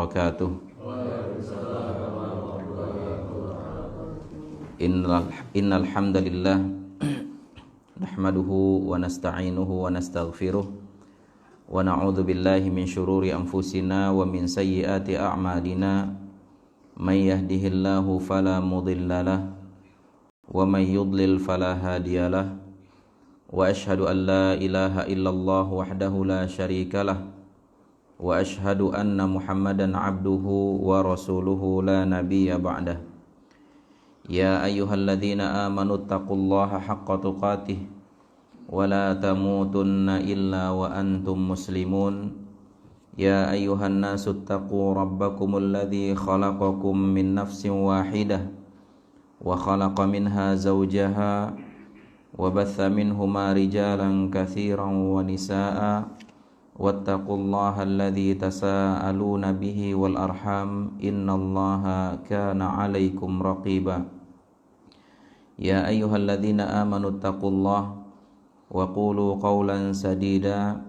wabarakatuh. Innal hamdalillah nahmaduhu wa nasta'inuhu wa nastaghfiruh wa na'udzu billahi min syururi anfusina wa min sayyiati a'malina may yahdihillahu fala mudhillalah wa may yudlil fala hadiyalah wa ashhadu an la ilaha illallah wahdahu la syarikalah wa ashhadu anna Muhammadan abduhu wa rasuluhu la nabiyya ba'dah. Ya ayyuhalladzina amanu taqullaha haqqa tuqatih wa la tamutunna illa wa antum muslimun. Ya ayyuhan nasu taqu rabbakumul ladzi khalaqakum min nafsin wahidah wa khalaqa minha zawjaha wa batha minhuma rijalan katsiran wa nisaa'a wattaqullaha alladzi tasaaluna bihi wal arham innallaha kana 'alaikum raqiba. Ya ayyuhalladzina amanu taqullaha wa qulu qawlan sadida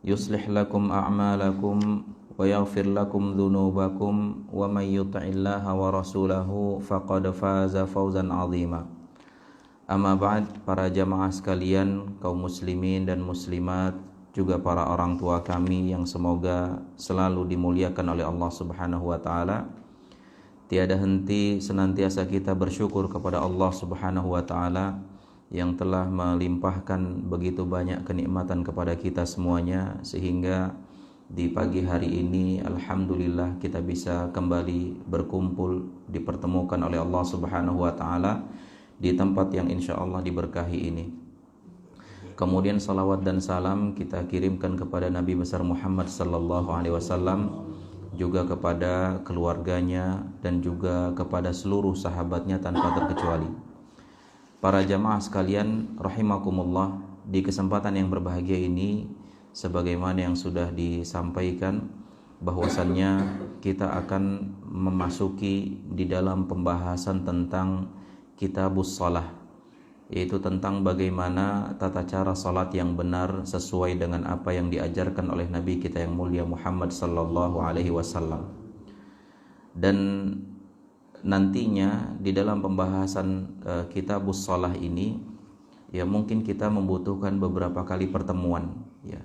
yuslih lakum a'malakum wa yaghfir lakum dhunubakum wa may yuti'illaha wa rasulahu faqad faza fawzan 'azima. Amma ba'd, para jamaah sekalian, kaum muslimin dan muslimat, juga para orang tua kami yang semoga selalu dimuliakan oleh Allah Subhanahu wa taala. Tiada henti senantiasa kita bersyukur kepada Allah Subhanahu wa taala yang telah melimpahkan begitu banyak kenikmatan kepada kita semuanya, sehingga di pagi hari ini alhamdulillah kita bisa kembali berkumpul, dipertemukan oleh Allah Subhanahu wa taala di tempat yang insyaallah diberkahi ini. Kemudian salawat dan salam kita kirimkan kepada Nabi besar Muhammad sallallahu alaihi wasallam, juga kepada keluarganya dan juga kepada seluruh sahabatnya tanpa terkecuali. Para jamaah sekalian rahimakumullah, di kesempatan yang berbahagia ini sebagaimana yang sudah disampaikan bahwasannya kita akan memasuki di dalam pembahasan tentang Kitabus Shalah, yaitu tentang bagaimana tata cara salat yang benar sesuai dengan apa yang diajarkan oleh Nabi kita yang mulia Muhammad sallallahu alaihi wasallam. Dan nantinya di dalam pembahasan Kitabus Shalah ini ya mungkin kita membutuhkan beberapa kali pertemuan ya.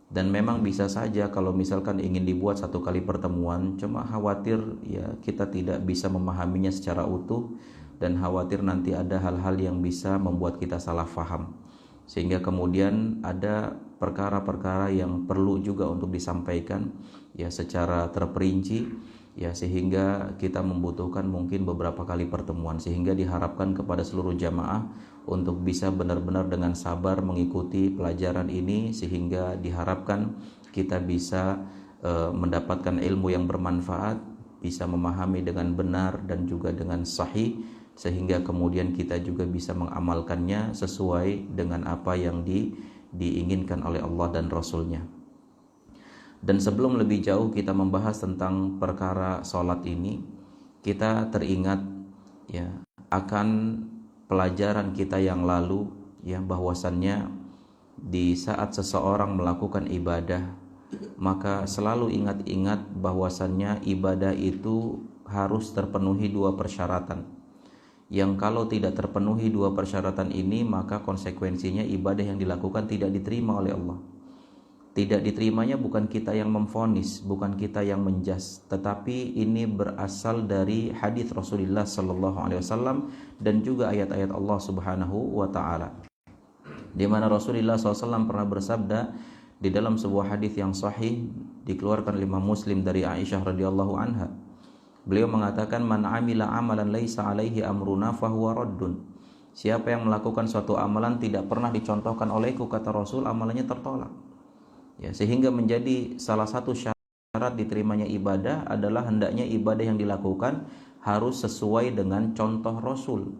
Dan memang bisa saja kalau misalkan ingin dibuat satu kali pertemuan, cuma khawatir ya kita tidak bisa memahaminya secara utuh dan khawatir nanti ada hal-hal yang bisa membuat kita salah faham, sehingga kemudian ada perkara-perkara yang perlu juga untuk disampaikan ya secara terperinci ya, sehingga kita membutuhkan mungkin beberapa kali pertemuan, sehingga diharapkan kepada seluruh jamaah untuk bisa benar-benar dengan sabar mengikuti pelajaran ini, sehingga diharapkan kita bisa mendapatkan ilmu yang bermanfaat, bisa memahami dengan benar dan juga dengan sahih, sehingga kemudian kita juga bisa mengamalkannya sesuai dengan apa yang diinginkan oleh Allah dan Rasulnya. Dan sebelum lebih jauh kita membahas tentang perkara sholat ini, kita teringat ya akan pelajaran kita yang lalu ya, bahwasannya di saat seseorang melakukan ibadah maka selalu ingat-ingat bahwasannya ibadah itu harus terpenuhi dua persyaratan, yang kalau tidak terpenuhi dua persyaratan ini maka konsekuensinya ibadah yang dilakukan tidak diterima oleh Allah. Tidak diterimanya bukan kita yang memvonis, bukan kita yang menjas, tetapi ini berasal dari hadis Rasulullah sallallahu alaihi wasallam dan juga ayat-ayat Allah Subhanahu wa taala, di mana Rasulullah SAW pernah bersabda di dalam sebuah hadis yang sahih dikeluarkan oleh Imam Muslim dari Aisyah radhiyallahu anha. Beliau mengatakan, man amila amalan laisa alaihi amruna fahuwa raddun. Siapa yang melakukan suatu amalan tidak pernah dicontohkan olehku, kata Rasul, amalannya tertolak. Ya, sehingga menjadi salah satu syarat diterimanya ibadah adalah hendaknya ibadah yang dilakukan harus sesuai dengan contoh Rasul.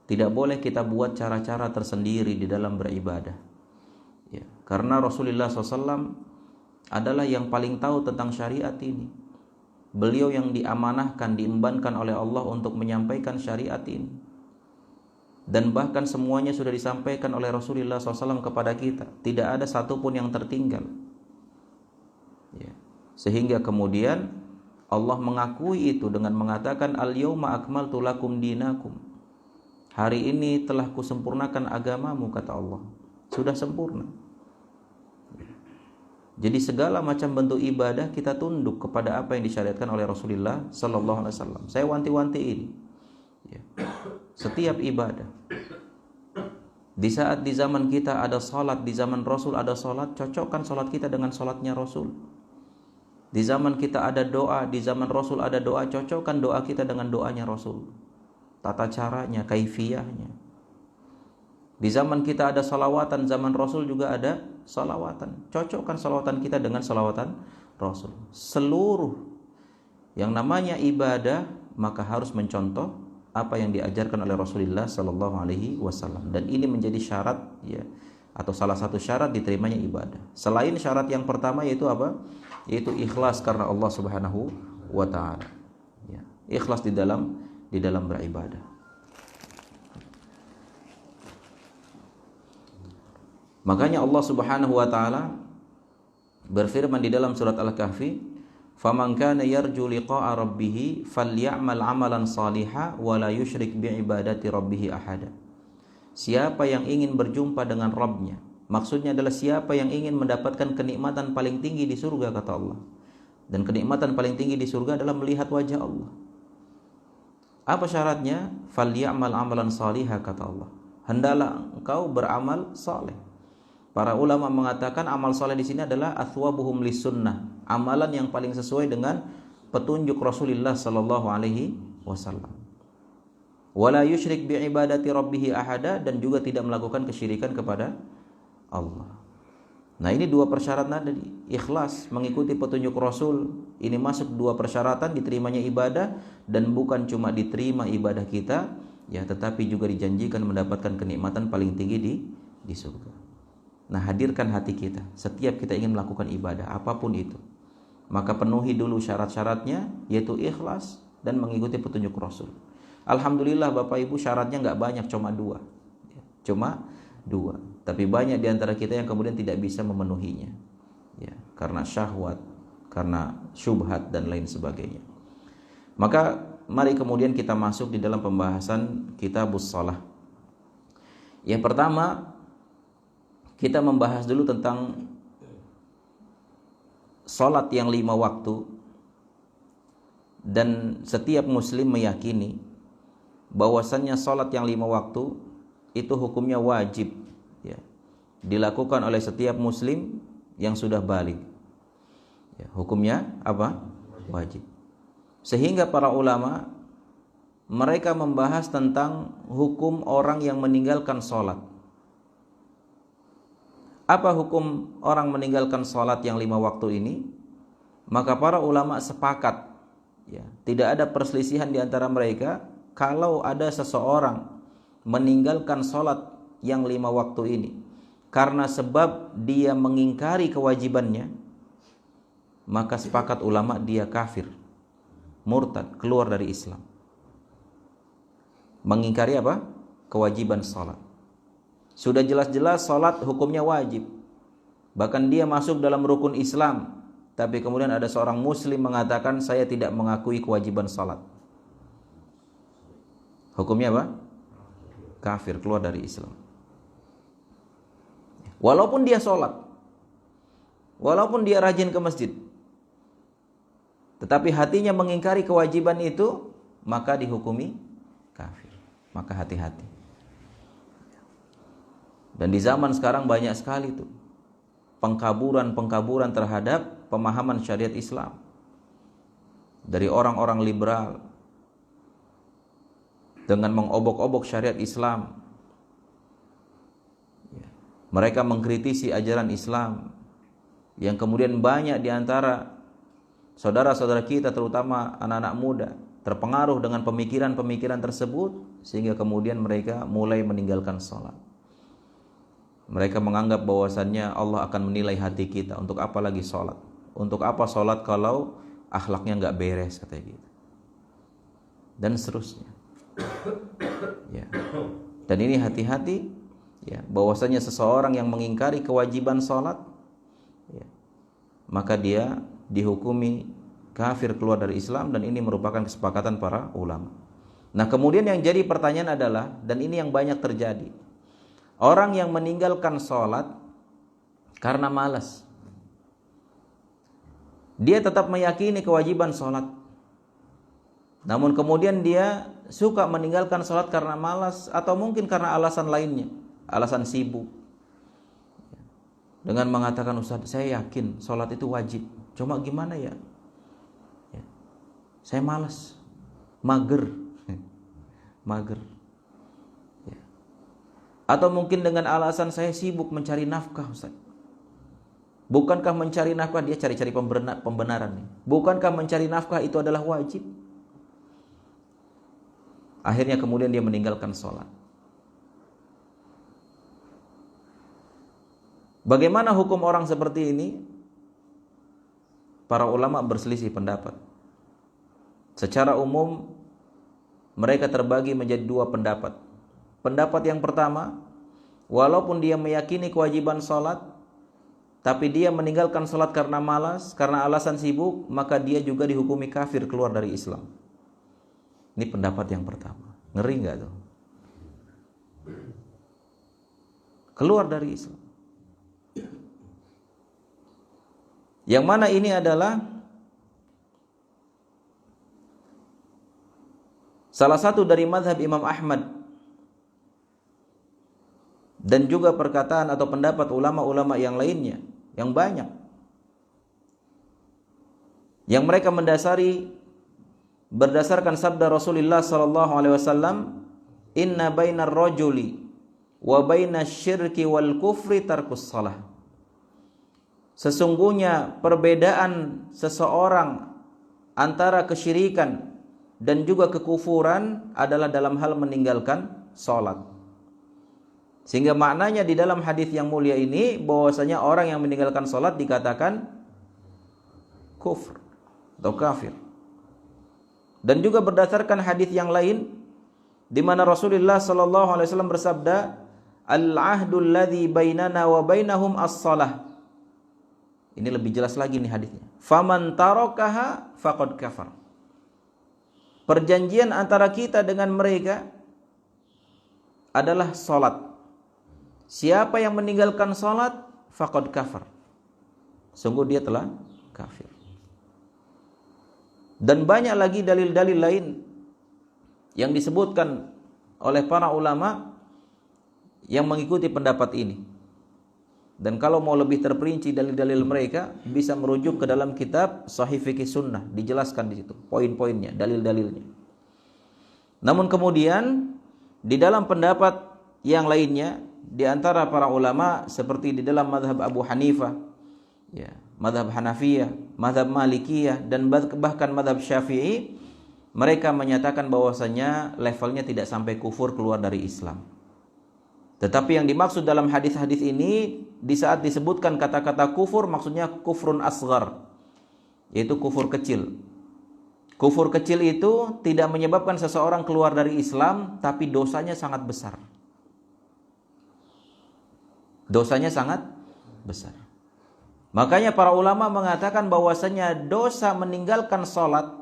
Tidak boleh kita buat cara-cara tersendiri di dalam beribadah. Ya, karena Rasulullah SAW adalah yang paling tahu tentang syariat ini. Beliau yang diamanahkan, diembankan oleh Allah untuk menyampaikan syariat ini. Dan bahkan semuanya sudah disampaikan oleh Rasulullah SAW kepada kita. Tidak ada satupun yang tertinggal. Ya. Sehingga kemudian Allah mengakui itu dengan mengatakan al-yauma akmaltu lakum dinakum. Hari ini telah kusempurnakan agamamu, kata Allah. Sudah sempurna. Jadi segala macam bentuk ibadah kita tunduk kepada apa yang disyariatkan oleh Rasulullah sallallahu alaihi wasallam. Saya wanti-wanti ini. Ya. Setiap ibadah. Di saat di zaman kita ada salat, di zaman Rasul ada salat, cocokkan salat kita dengan salatnya Rasul. Di zaman kita ada doa, di zaman Rasul ada doa, cocokkan doa kita dengan doanya Rasul. Tata caranya, kaifiyahnya. Di zaman kita ada salawatan, zaman Rasul juga ada salawatan. Cocokkan salawatan kita dengan salawatan Rasul. Seluruh yang namanya ibadah maka harus mencontoh apa yang diajarkan oleh Rasulullah sallallahu alaihi wasallam. Dan ini menjadi syarat ya, atau salah satu syarat diterimanya ibadah. Selain syarat yang pertama yaitu apa? Yaitu ikhlas karena Allah Subhanahu wa taala. Ya, ikhlas di dalam beribadah. Makanya Allah Subhanahu wa taala berfirman di dalam surat Al-Kahfi, "Faman kana yarju liqa'a rabbih falyamal 'amalan shalihan wa la yusyrik bi'ibadati rabbih ahada." Siapa yang ingin berjumpa dengan Rabb-Nya, maksudnya adalah siapa yang ingin mendapatkan kenikmatan paling tinggi di surga, kata Allah. Dan kenikmatan paling tinggi di surga adalah melihat wajah Allah. Apa syaratnya? "Falyamal 'amalan shalihan," kata Allah. Hendaklah engkau beramal saleh. Para ulama mengatakan amal saleh di sini adalah athwabuhum lis-sunnah, amalan yang paling sesuai dengan petunjuk Rasulullah sallallahu alaihi wasallam. Wala yusyrik bi ibadati rabbih ahada, dan juga tidak melakukan kesyirikan kepada Allah. Nah, ini dua persyaratan tadi. Ikhlas mengikuti petunjuk Rasul, ini masuk dua persyaratan diterimanya ibadah, dan bukan cuma diterima ibadah kita ya, tetapi juga dijanjikan mendapatkan kenikmatan paling tinggi di surga. Nah, hadirkan hati kita setiap kita ingin melakukan ibadah apapun itu, maka penuhi dulu syarat-syaratnya, yaitu ikhlas dan mengikuti petunjuk Rasul. Alhamdulillah Bapak Ibu, syaratnya nggak banyak, cuma dua. Tapi banyak di antara kita yang kemudian tidak bisa memenuhinya ya, karena syahwat, karena syubhat dan lain sebagainya. Maka mari kemudian kita masuk di dalam pembahasan Kitabus Shalah. Yang pertama, kita membahas dulu tentang salat yang 5 waktu. Dan setiap muslim meyakini bahwasannya salat yang 5 waktu itu hukumnya wajib ya, dilakukan oleh setiap muslim yang sudah baligh ya, hukumnya apa? Wajib. Sehingga para ulama mereka membahas tentang hukum orang yang meninggalkan salat. Apa hukum orang meninggalkan salat yang 5 waktu ini? Maka para ulama sepakat ya, tidak ada perselisihan di antara mereka, kalau ada seseorang meninggalkan salat yang 5 waktu ini karena sebab dia mengingkari kewajibannya, maka sepakat ulama dia kafir, murtad, keluar dari Islam. Mengingkari apa? Kewajiban salat. Sudah jelas-jelas salat hukumnya wajib, bahkan dia masuk dalam rukun Islam, tapi kemudian ada seorang muslim mengatakan saya tidak mengakui kewajiban salat. Hukumnya apa? Kafir, keluar dari Islam. Walaupun dia salat, walaupun dia rajin ke masjid, tetapi hatinya mengingkari kewajiban itu, maka dihukumi kafir. Maka hati-hati. Dan di zaman sekarang banyak sekali tuh pengkaburan terhadap pemahaman syariat Islam dari orang-orang liberal dengan mengobok-obok syariat Islam. Mereka mengkritisi ajaran Islam, yang kemudian banyak di antara saudara-saudara kita, terutama anak-anak muda, terpengaruh dengan pemikiran-pemikiran tersebut, sehingga kemudian mereka mulai meninggalkan salat. Mereka menganggap bahwasannya Allah akan menilai hati kita. Untuk apa lagi sholat? Untuk apa sholat kalau akhlaknya nggak beres, katanya gitu. Dan seterusnya. Ya. Dan ini hati-hati ya, bahwasanya seseorang yang mengingkari kewajiban sholat ya, maka dia dihukumi kafir keluar dari Islam, dan ini merupakan kesepakatan para ulama. Nah, kemudian yang jadi pertanyaan adalah, dan ini yang banyak terjadi, orang yang meninggalkan sholat karena malas. Dia tetap meyakini kewajiban sholat, namun kemudian dia suka meninggalkan sholat karena malas, atau mungkin karena alasan lainnya, alasan sibuk, dengan mengatakan, Ustaz, saya yakin sholat itu wajib, cuma gimana ya, saya malas, mager. Atau mungkin dengan alasan saya sibuk mencari nafkah, Ustaz. Bukankah mencari nafkah, dia cari-cari pembenaran nih. Bukankah mencari nafkah itu adalah wajib? Akhirnya kemudian dia meninggalkan sholat. Bagaimana hukum orang seperti ini? Para ulama berselisih pendapat. Secara umum mereka terbagi menjadi dua pendapat. Pendapat yang pertama, walaupun dia meyakini kewajiban sholat, tapi dia meninggalkan sholat karena malas, karena alasan sibuk, maka dia juga dihukumi kafir, keluar dari Islam. Ini pendapat yang pertama. Ngeri nggak tuh? Keluar dari Islam. Yang mana ini adalah salah satu dari mazhab Imam Ahmad, dan juga perkataan atau pendapat ulama-ulama yang lainnya, yang banyak, yang mereka mendasari berdasarkan sabda Rasulullah sallallahu alaihi wasallam, inna bainar rajuli wa bainasyirki wal kufri tarkus shalah. Sesungguhnya perbedaan seseorang antara kesyirikan dan juga kekufuran adalah dalam hal meninggalkan sholat. Sehingga maknanya di dalam hadis yang mulia ini, bahwasanya orang yang meninggalkan sholat dikatakan kufur atau kafir. Dan juga berdasarkan hadis yang lain, di mana Rasulullah sallallahu alaihi wasallam bersabda, al-ahdul ladzi bainana wa bainahum as-shalah. Ini lebih jelas lagi nih hadisnya. Faman tarakaha faqad kafar. Perjanjian antara kita dengan mereka adalah salat. Siapa yang meninggalkan salat, faqad kafar. Sungguh dia telah kafir. Dan banyak lagi dalil-dalil lain yang disebutkan oleh para ulama yang mengikuti pendapat ini. Dan kalau mau lebih terperinci dalil-dalil mereka, bisa merujuk ke dalam kitab Sahih Fiqih Sunnah, dijelaskan di situ poin-poinnya, dalil-dalilnya. Namun kemudian di dalam pendapat yang lainnya, di antara para ulama seperti di dalam mazhab Abu Hanifah, ya, mazhab Hanafiyah, mazhab Malikiyah, dan bahkan mazhab Syafi'i, mereka menyatakan bahwasanya levelnya tidak sampai kufur, keluar dari Islam. Tetapi yang dimaksud dalam hadis-hadis ini, di saat disebutkan kata-kata kufur, maksudnya kufrun asghar, yaitu kufur kecil. Kufur kecil itu tidak menyebabkan seseorang keluar dari Islam, tapi dosanya sangat besar. Dosanya sangat besar. Makanya para ulama mengatakan bahwasanya dosa meninggalkan sholat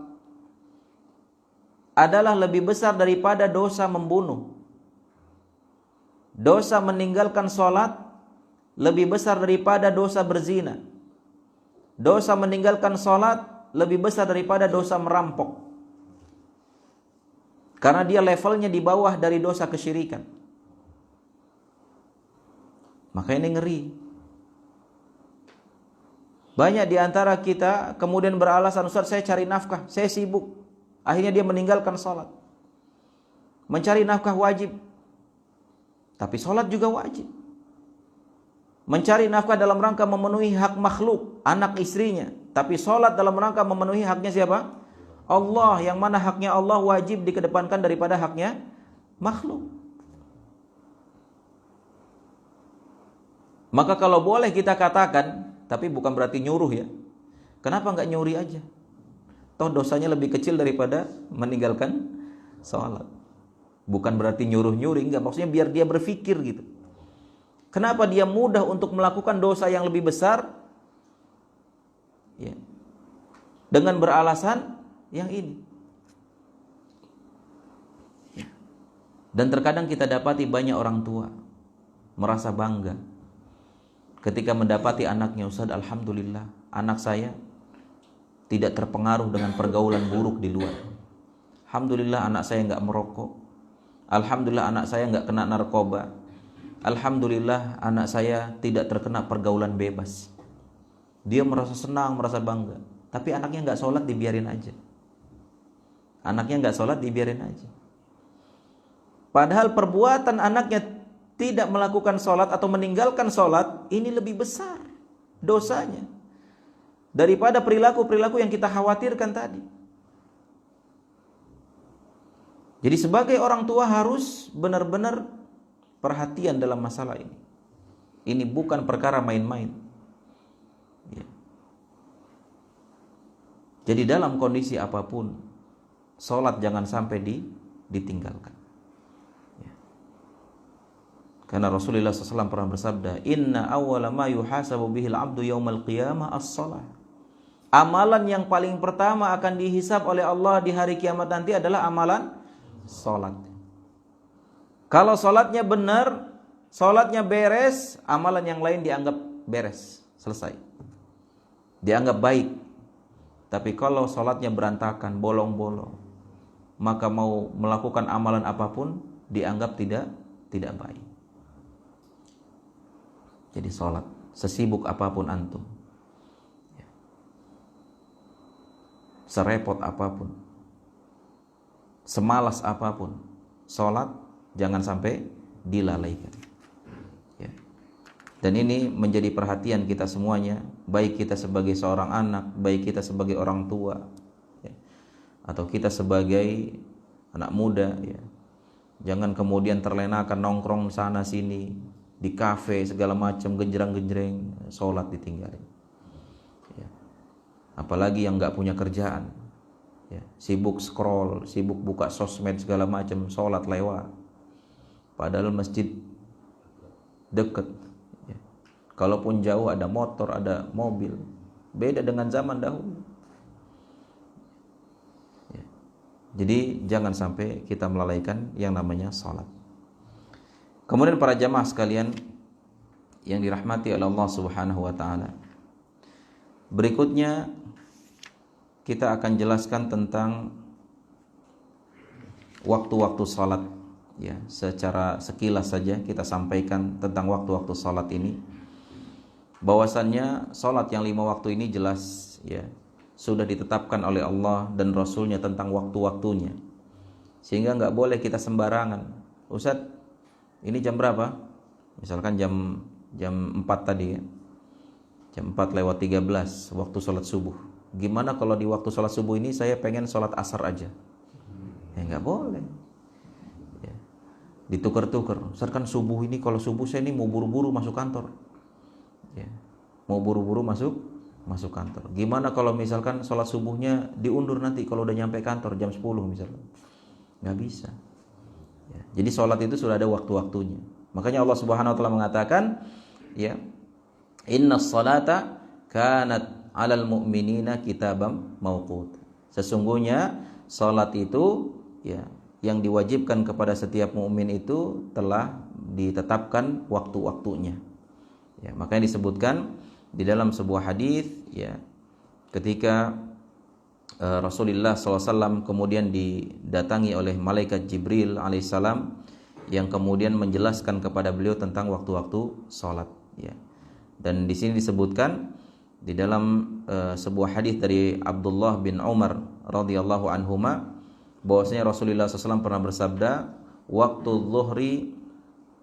adalah lebih besar daripada dosa membunuh. Dosa meninggalkan sholat lebih besar daripada dosa berzina. Dosa meninggalkan sholat lebih besar daripada dosa merampok. Karena dia levelnya di bawah dari dosa kesyirikan. Maka ini ngeri. Banyak di antara kita kemudian beralasan, Ustaz, saya cari nafkah, saya sibuk. Akhirnya dia meninggalkan sholat. Mencari nafkah wajib, tapi sholat juga wajib. Mencari nafkah dalam rangka memenuhi hak makhluk, anak istrinya, tapi sholat dalam rangka memenuhi haknya siapa? Allah, yang mana haknya Allah wajib dikedepankan daripada haknya makhluk. Maka kalau boleh kita katakan, tapi bukan berarti nyuruh ya, kenapa nggak nyuri aja? Toh dosanya lebih kecil daripada meninggalkan sholat. Bukan berarti nyuruh-nyuri, enggak, maksudnya biar dia berpikir gitu. Kenapa dia mudah untuk melakukan dosa yang lebih besar? Ya. dengan beralasan yang ini. Dan terkadang kita dapati banyak orang tua merasa bangga ketika mendapati anaknya, Ustaz, alhamdulillah anak saya tidak terpengaruh dengan pergaulan buruk di luar. Alhamdulillah anak saya enggak merokok. Alhamdulillah anak saya enggak kena narkoba. Alhamdulillah anak saya tidak terkena pergaulan bebas. Dia merasa senang, merasa bangga. Tapi anaknya enggak sholat, dibiarin aja. Anaknya enggak sholat, dibiarin aja. Padahal perbuatan anaknya tidak melakukan sholat atau meninggalkan sholat, ini lebih besar dosanya daripada perilaku-perilaku yang kita khawatirkan tadi. Jadi sebagai orang tua harus benar-benar perhatian dalam masalah ini. Ini bukan perkara main-main. Ya. Jadi dalam kondisi apapun, sholat jangan sampai ditinggalkan. Karena Rasulullah SAW pernah bersabda, Inna awwala ma yuhasabu bihil abdu yawmal qiyamah as-salah. Amalan yang paling pertama akan dihisab oleh Allah di hari kiamat nanti adalah amalan salat. Kalau salatnya benar, salatnya beres, amalan yang lain dianggap beres, selesai, dianggap baik. Tapi kalau salatnya berantakan, bolong-bolong, maka mau melakukan amalan apapun dianggap tidak baik. Jadi sholat, sesibuk apapun antum, serepot apapun, semalas apapun, sholat jangan sampai dilalaikan. Ya. Dan ini menjadi perhatian kita semuanya, baik kita sebagai seorang anak, baik kita sebagai orang tua, ya, atau kita sebagai anak muda. Ya. Jangan kemudian terlenakan nongkrong sana sini, di kafe segala macam, genjreng-genjreng, sholat ditinggalin. Ya. Apalagi yang nggak punya kerjaan, ya. Sibuk scroll, sibuk buka sosmed segala macam, sholat lewat. Padahal masjid deket. Ya. Kalaupun jauh ada motor, ada mobil. Beda dengan zaman dahulu. Ya. Jadi jangan sampai kita melalaikan yang namanya sholat. Kemudian para jamaah sekalian yang dirahmati oleh Allah Subhanahu wa taala. Berikutnya kita akan jelaskan tentang waktu-waktu salat, ya, secara sekilas saja kita sampaikan tentang waktu-waktu salat ini. Bahwasannya salat yang 5 waktu ini jelas, ya, sudah ditetapkan oleh Allah dan Rasulnya tentang waktu-waktunya. Sehingga enggak boleh kita sembarangan. Ustaz, ini jam berapa? Misalkan jam 4 tadi, ya. Jam 4 lewat 13 waktu sholat subuh. Gimana kalau di waktu sholat subuh ini saya pengen sholat asar aja? Ya nggak boleh. Ya. Ditukar-tukar. Misalkan subuh ini, kalau subuh saya ini mau buru-buru masuk kantor. Ya. Mau buru-buru masuk kantor. Gimana kalau misalkan sholat subuhnya diundur nanti kalau udah nyampe kantor jam 10 misalkan? Nggak bisa. Ya, jadi sholat itu sudah ada waktu-waktunya. Makanya Allah Subhanahu wa taala mengatakan, ya, innas salata kanat 'alal mu'minina kitabam mauqut. Sesungguhnya salat itu, ya, yang diwajibkan kepada setiap mukmin itu telah ditetapkan waktu-waktunya. Ya, makanya disebutkan di dalam sebuah hadis, ya, ketika Rasulullah SAW kemudian didatangi oleh malaikat Jibril alaihissalam yang kemudian menjelaskan kepada beliau tentang waktu-waktu sholat. Ya. Dan di sini disebutkan di dalam sebuah hadis dari Abdullah bin Umar radhiyallahu anhuma bahwasanya Rasulullah SAW pernah bersabda, waktu zuhri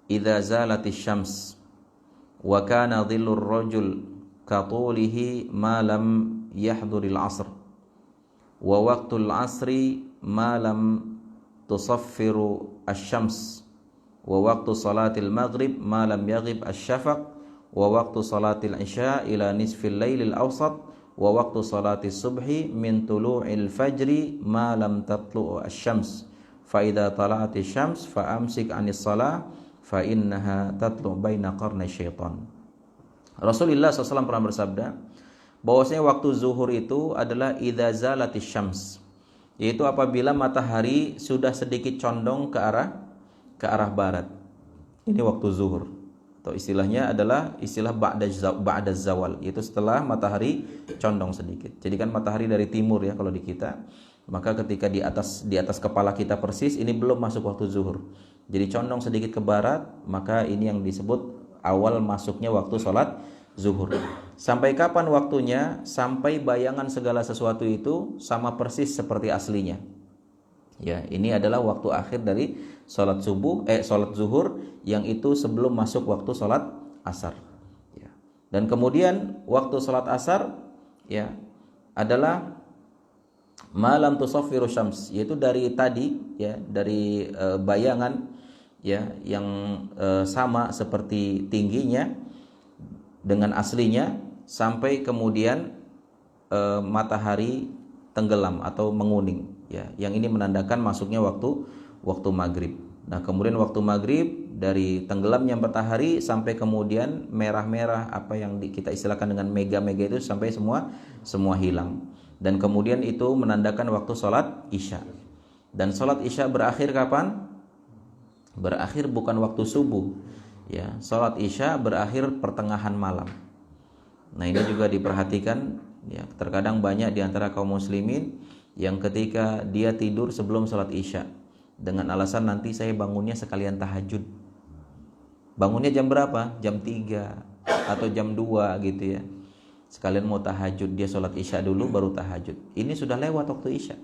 idza zalatis syams wa kana dhillur rajul katulihi ma lam yahduril asr. Wa waqtul asri ma lam tusaffiru asy-syams wa waqtu salatil maghrib ma lam yaghib asy-syafaq wa waqtu salatil isya ila nisfil lailil awsat wa waqtu salatis subhi min tulu'il fajri ma lam tatlu' asy-syams fa idza tala'atis syams fa amsik 'anis shalah fa innaha tatlu' baina qarnay syaitan. Rasulullah SAW pernah bersabda bahwasanya waktu zuhur itu adalah idza zalatis syams, yaitu apabila matahari sudah sedikit condong ke arah barat. Ini waktu zuhur. Atau istilahnya adalah istilah ba'da zawal, yaitu setelah matahari condong sedikit. Jadi kan matahari dari timur ya kalau di kita. Maka ketika di atas kepala kita persis, ini belum masuk waktu zuhur. Jadi condong sedikit ke barat, maka ini yang disebut awal masuknya waktu sholat zuhur. Sampai kapan waktunya? Sampai bayangan segala sesuatu itu sama persis seperti aslinya. Ya, ini adalah waktu akhir dari sholat zuhur, yang itu sebelum masuk waktu sholat asar. Ya. Dan kemudian waktu sholat asar ya adalah malam tusaffiru syams, yaitu dari tadi ya, dari bayangan ya yang sama seperti tingginya dengan aslinya sampai kemudian matahari tenggelam atau menguning ya, yang ini menandakan masuknya waktu maghrib. Nah, kemudian waktu maghrib dari tenggelamnya matahari sampai kemudian merah-merah, apa yang kita istilahkan dengan mega-mega itu, sampai semua hilang. Dan kemudian itu menandakan waktu sholat isya. Dan sholat isya berakhir kapan? Berakhir bukan waktu subuh ya, sholat isya berakhir pertengahan malam. Nah, ini juga diperhatikan ya, terkadang banyak di antara kaum muslimin yang ketika dia tidur sebelum sholat isya dengan alasan nanti saya bangunnya sekalian tahajud. Bangunnya jam berapa? Jam 3 atau jam 2 gitu ya. Sekalian mau tahajud, dia sholat isya dulu baru tahajud. Ini sudah lewat waktu isya.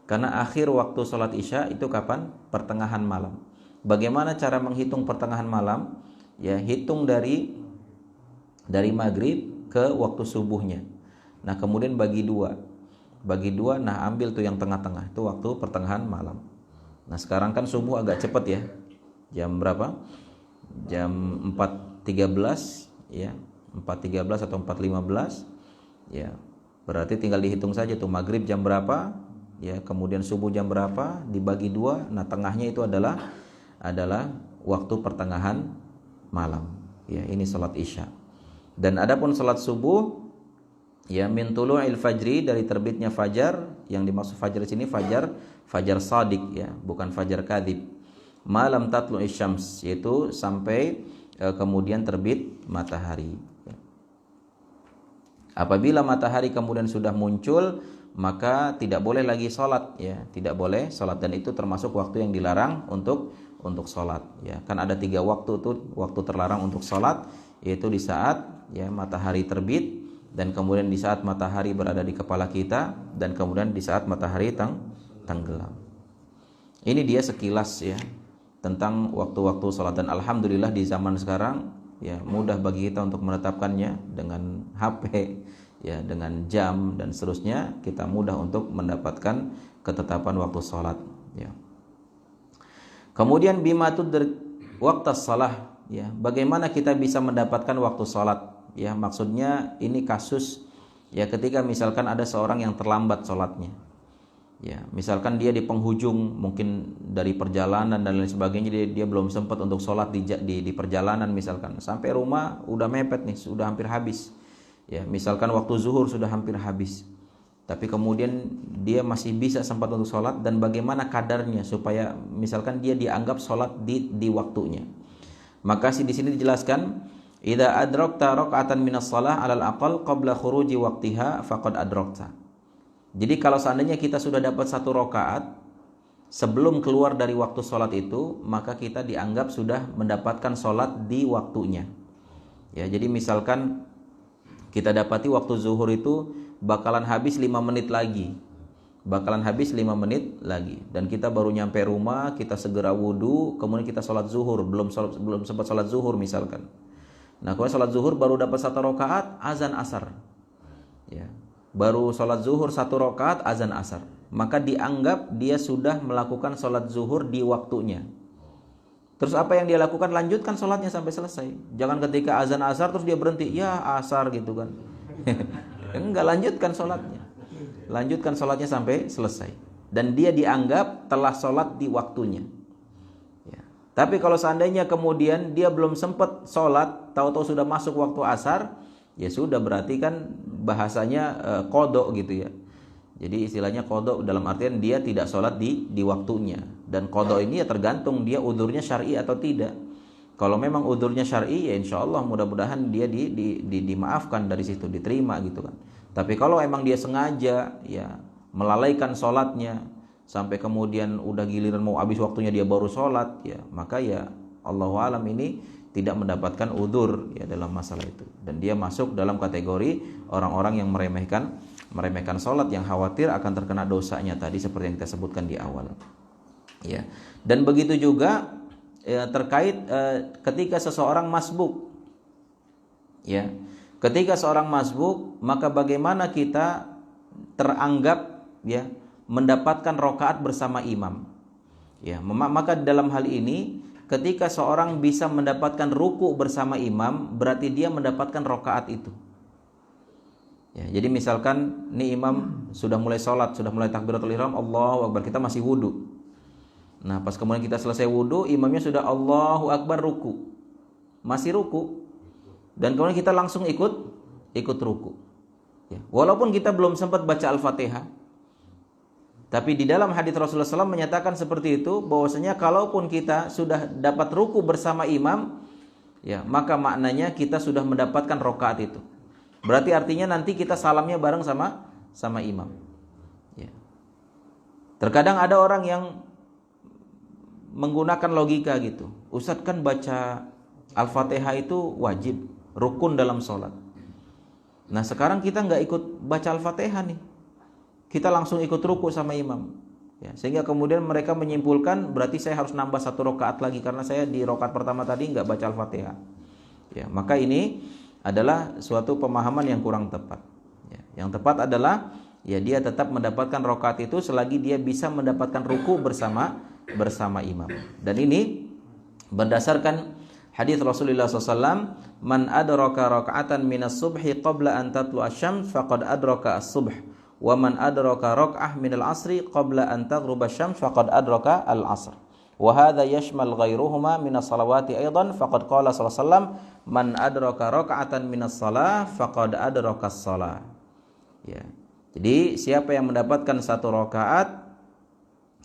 Karena akhir waktu sholat isya itu kapan? Pertengahan malam. Bagaimana cara menghitung pertengahan malam? Ya, hitung dari maghrib ke waktu subuhnya. Nah, kemudian bagi dua, nah ambil tuh yang tengah-tengah, itu waktu pertengahan malam. Nah, sekarang kan subuh agak cepat ya. Jam berapa? Jam 4.13 ya, 4.13 atau 4.15 ya. Berarti tinggal dihitung saja tuh maghrib jam berapa ya, kemudian subuh jam berapa, dibagi dua. Nah, tengahnya itu adalah waktu pertengahan malam ya. Ini salat isya. Dan adapun salat subuh ya, min tulu'il fajri, dari terbitnya fajar. Yang dimaksud fajar di sini fajar shadiq ya, bukan fajar kadzib. Malam tatlu'isy syams, yaitu sampai kemudian terbit matahari. Apabila matahari kemudian sudah muncul, maka tidak boleh lagi sholat ya, tidak boleh sholat, dan itu termasuk waktu yang dilarang untuk sholat ya. Kan ada 3 waktu tuh, waktu terlarang untuk sholat, yaitu di saat ya matahari terbit, dan kemudian di saat matahari berada di kepala kita, dan kemudian di saat matahari tenggelam. Ini dia sekilas ya tentang waktu-waktu sholat, dan alhamdulillah di zaman sekarang ya mudah bagi kita untuk menetapkannya dengan HP ya, dengan jam dan seterusnya. Kita mudah untuk mendapatkan ketetapan waktu sholat ya. Kemudian bima tudrik waqtas shalah ya, bagaimana kita bisa mendapatkan waktu sholat ya. Maksudnya ini kasus ya, ketika misalkan ada seorang yang terlambat sholatnya ya, misalkan dia di penghujung mungkin dari perjalanan dan lain sebagainya, dia belum sempat untuk sholat di perjalanan, misalkan sampai rumah udah mepet nih, sudah hampir habis ya, misalkan waktu zuhur sudah hampir habis, tapi kemudian dia masih bisa sempat untuk sholat. Dan bagaimana kadarnya supaya misalkan dia dianggap sholat di waktunya? Maka di sini dijelaskan, idza adrakta raka'atan minas shalah 'alal aqal qabla khuruji waqtiha faqad adrakta. Jadi kalau seandainya kita sudah dapat 1 rakaat sebelum keluar dari waktu sholat itu, maka kita dianggap sudah mendapatkan sholat di waktunya ya. Jadi misalkan kita dapati waktu zuhur itu bakalan habis 5 menit lagi, dan kita baru nyampe rumah, kita segera wudu, kemudian kita sholat zuhur, belum sempat sholat zuhur misalkan. Nah, kalau sholat zuhur baru dapat 1 rakaat, azan asar ya, baru sholat zuhur 1 rakaat, azan asar, maka dianggap dia sudah melakukan sholat zuhur di waktunya. Terus apa yang dia lakukan? Lanjutkan sholatnya sampai selesai. Jangan ketika azan asar terus dia berhenti, ya asar gitu kan. Enggak, lanjutkan sholatnya sampai selesai, dan dia dianggap telah sholat di waktunya ya. Tapi kalau seandainya kemudian dia belum sempat sholat, tahu-tahu sudah masuk waktu asar ya sudah, berarti kan bahasanya qadha gitu ya. Jadi istilahnya qadha dalam artian dia tidak sholat di waktunya. Dan qadha ini ya tergantung dia udhurnya syar'i atau tidak. Kalau memang udhurnya syar'i ya insya Allah mudah-mudahan dia dimaafkan dari situ, diterima gitu kan. Tapi kalau emang dia sengaja ya melalaikan sholatnya sampai kemudian udah giliran mau habis waktunya dia baru sholat, ya maka ya Allahu alam ini tidak mendapatkan udhur ya dalam masalah itu, dan dia masuk dalam kategori orang-orang yang meremehkan sholat, yang khawatir akan terkena dosanya tadi seperti yang kita sebutkan di awal ya. Dan begitu juga ya, terkait ketika seseorang masbuk ya, ketika seorang masbuk, maka bagaimana kita teranggap ya mendapatkan rakaat bersama imam ya. Maka dalam hal ini ketika seorang bisa mendapatkan ruku bersama imam, berarti dia mendapatkan rakaat itu ya. Jadi misalkan nih imam sudah mulai sholat, sudah mulai takbiratul ihram, Allahu akbar, kita masih wudu. Nah pas kemudian kita selesai wudu, imamnya sudah Allahu akbar ruku, masih ruku, dan kemudian kita langsung ikut ruku ya. Walaupun kita belum sempat baca Al-Fatihah, tapi di dalam hadis Rasulullah SAW menyatakan seperti itu, bahwasanya kalaupun kita sudah dapat ruku bersama imam ya, maka maknanya kita sudah mendapatkan rakaat itu. Berarti artinya nanti kita salamnya bareng sama imam ya. Terkadang ada orang yang menggunakan logika gitu, Ustadz kan baca Al-Fatihah itu wajib, rukun dalam sholat. Nah sekarang kita nggak ikut baca Al-Fatihah nih, kita langsung ikut ruku sama imam ya, sehingga kemudian mereka menyimpulkan berarti saya harus nambah 1 rakaat lagi karena saya di rakaat pertama tadi nggak baca Al-Fatihah ya. Maka ini adalah suatu pemahaman yang kurang tepat ya. Yang tepat adalah ya dia tetap mendapatkan rakaat itu selagi dia bisa mendapatkan ruku bersama imam. Dan ini berdasarkan hadis Rasulullah SAW, man adraka raka'atan minas subhi qabla an tatlu asy-syams faqad adraka as-subh, wa man adraka rak'ah minal asri qabla an taghruba asy-syams faqad adraka al-'asr, wa hadha yashmal ghairuhuma minas salawati aidan faqad qala sallallahu alaihi wasallam man adraka raka'atan minas shalah faqad adraka as-shalah ya. Jadi siapa yang mendapatkan 1 rakaat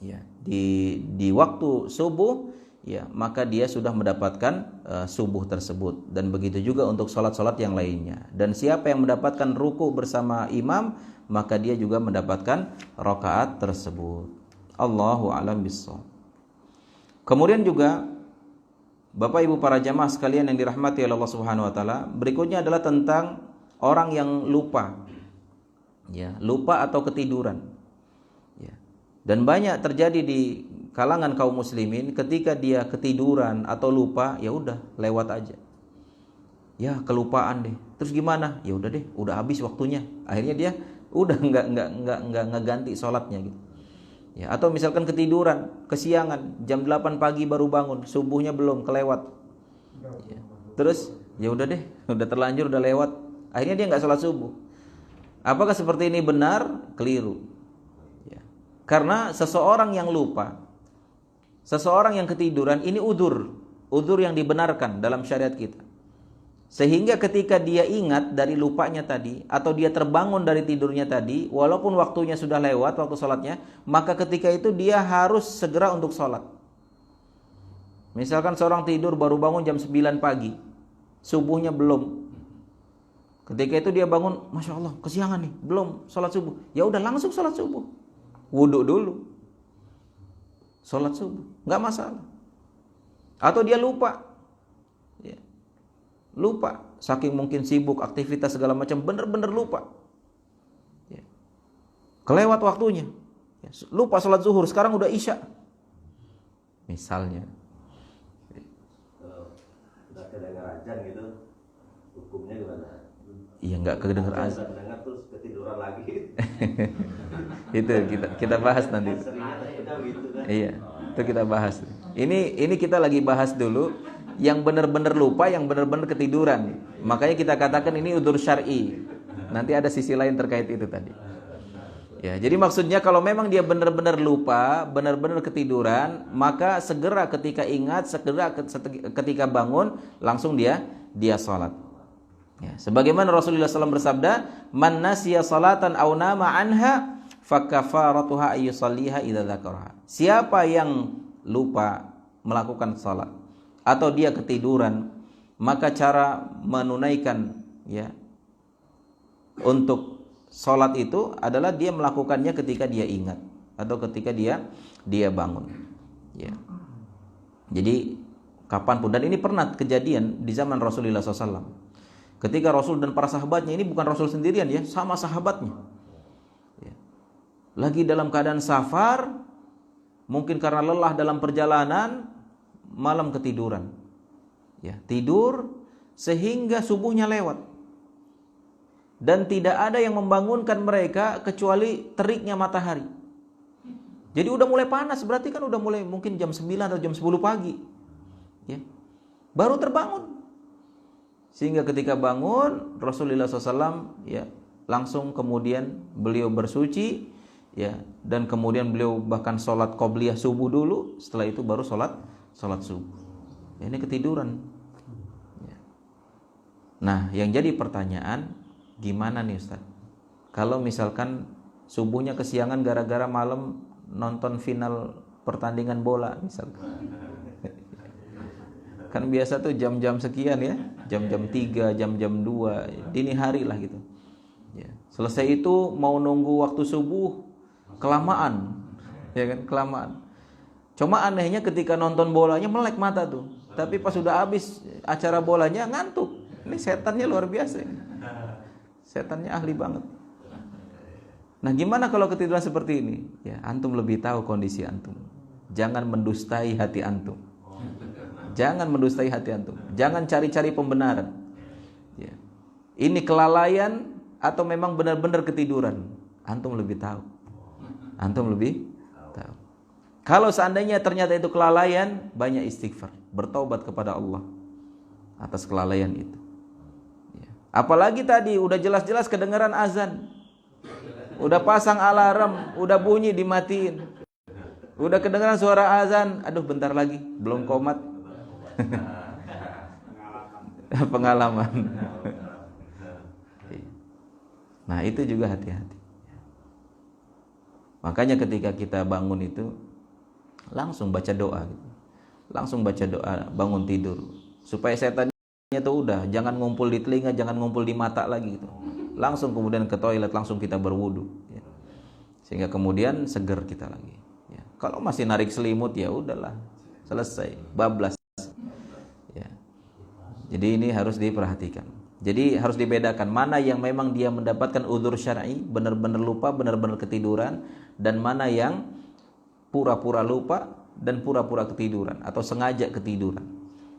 ya di waktu subuh ya, maka dia sudah mendapatkan subuh tersebut. Dan begitu juga untuk salat-salat yang lainnya. Dan siapa yang mendapatkan ruku bersama imam, maka dia juga mendapatkan rakaat tersebut. Allahu a'lam bissawab. Kemudian juga Bapak Ibu para jamaah sekalian yang dirahmati oleh Allah Subhanahu wa taala, berikutnya adalah tentang orang yang lupa ya, lupa atau ketiduran ya. Dan banyak terjadi di kalangan kaum muslimin, ketika dia ketiduran atau lupa, ya udah lewat aja. Ya kelupaan deh. Terus gimana? Ya udah deh, udah habis waktunya. Akhirnya dia udah nggak ngeganti sholatnya gitu. Ya, atau misalkan ketiduran, kesiangan, jam 8 pagi baru bangun, subuhnya belum kelewat. Ya. Terus ya udah deh, udah terlanjur, udah lewat. Akhirnya dia nggak sholat subuh. Apakah seperti ini benar? Keliru. Karena seseorang yang lupa, seseorang yang ketiduran, ini udzur yang dibenarkan dalam syariat kita. Sehingga ketika dia ingat dari lupanya tadi, atau dia terbangun dari tidurnya tadi, walaupun waktunya sudah lewat, waktu sholatnya, maka ketika itu dia harus segera untuk sholat. Misalkan seorang tidur baru bangun jam 9 pagi, subuhnya belum. Ketika itu dia bangun, Masya Allah, kesiangan nih, belum sholat subuh. Ya udah langsung sholat subuh. Wudhu dulu, sholat subuh, nggak masalah. Atau dia lupa ya. Lupa, saking mungkin sibuk, aktivitas segala macam, bener-bener lupa ya. Kelewat waktunya ya. Lupa sholat zuhur, sekarang udah isya misalnya. Kalau udah kedengar azan gitu, hukumnya gimana? Iya, nggak kedengar azan. Kedengar terus ketiduran lagi. Itu kita bahas nanti. Iya, itu kita bahas. Ini kita lagi bahas dulu yang benar-benar lupa, yang benar-benar ketiduran. Makanya kita katakan ini udzur syar'i. Nanti ada sisi lain terkait itu tadi. Ya, jadi maksudnya kalau memang dia benar-benar lupa, benar-benar ketiduran, maka segera ketika ingat, segera ketika bangun, langsung dia sholat. Ya, sebagaimana Rasulullah SAW bersabda, "Man nasiya salatan aw nama anha fakafaratuha ayyusalliha idza dzakaraha." Siapa yang lupa melakukan salat atau dia ketiduran, maka cara menunaikan ya untuk salat itu adalah dia melakukannya ketika dia ingat atau ketika dia bangun. Ya. Jadi kapanpun, dan ini pernah kejadian di zaman Rasulullah SAW. Ketika Rasul dan para sahabatnya, ini bukan Rasul sendirian ya, sama sahabatnya. Ya. Lagi dalam keadaan safar, mungkin karena lelah dalam perjalanan, malam ketiduran. Ya, tidur sehingga subuhnya lewat. Dan tidak ada yang membangunkan mereka kecuali teriknya matahari. Jadi udah mulai panas, berarti kan udah mulai mungkin jam 9 atau jam 10 pagi. Ya. Baru terbangun. Sehingga ketika bangun, Rasulullah SAW ya, langsung kemudian beliau bersuci ya, dan kemudian beliau bahkan sholat qobliyah subuh dulu, setelah itu baru sholat subuh. Ya, ini ketiduran. Ya. Nah, yang jadi pertanyaan, gimana nih Ustaz? Kalau misalkan subuhnya kesiangan gara-gara malam nonton final pertandingan bola misalkan. Kan biasa tuh jam-jam sekian ya, jam-jam 3, jam-jam 2, dini hari lah gitu. Ya. Selesai itu mau nunggu waktu subuh, kelamaan, ya kan, kelamaan. Cuma anehnya ketika nonton bolanya melek mata tuh, tapi pas sudah habis acara bolanya ngantuk. Ini setannya luar biasa. Setannya ahli banget. Nah, gimana kalau ketiduran seperti ini? Ya, antum lebih tahu kondisi antum. Jangan mendustai hati antum. Jangan mendustai hati antum. Jangan cari-cari pembenaran. Ya. Ini kelalaian atau memang benar-benar ketiduran? Antum lebih tahu. Antum lebih tahu. Kalau seandainya ternyata itu kelalaian, banyak istighfar, bertaubat kepada Allah atas kelalaian itu. Ya. Apalagi tadi udah jelas-jelas kedengaran azan. Udah pasang alarm, udah bunyi dimatiin. Udah kedengaran suara azan, aduh bentar lagi, belum qomat. Pengalaman. Nah, itu juga hati-hati. Makanya ketika kita bangun itu langsung baca doa gitu. Langsung baca doa bangun tidur supaya setannya itu udah jangan ngumpul di telinga, jangan ngumpul di mata lagi gitu. Langsung kemudian ke toilet, langsung kita berwudu ya. Sehingga kemudian seger kita lagi ya. Kalau masih narik selimut ya udahlah, selesai, bablas. Jadi ini harus diperhatikan. Jadi harus dibedakan mana yang memang dia mendapatkan udzur syar'i, benar-benar lupa, benar-benar ketiduran, dan mana yang pura-pura lupa dan pura-pura ketiduran atau sengaja ketiduran.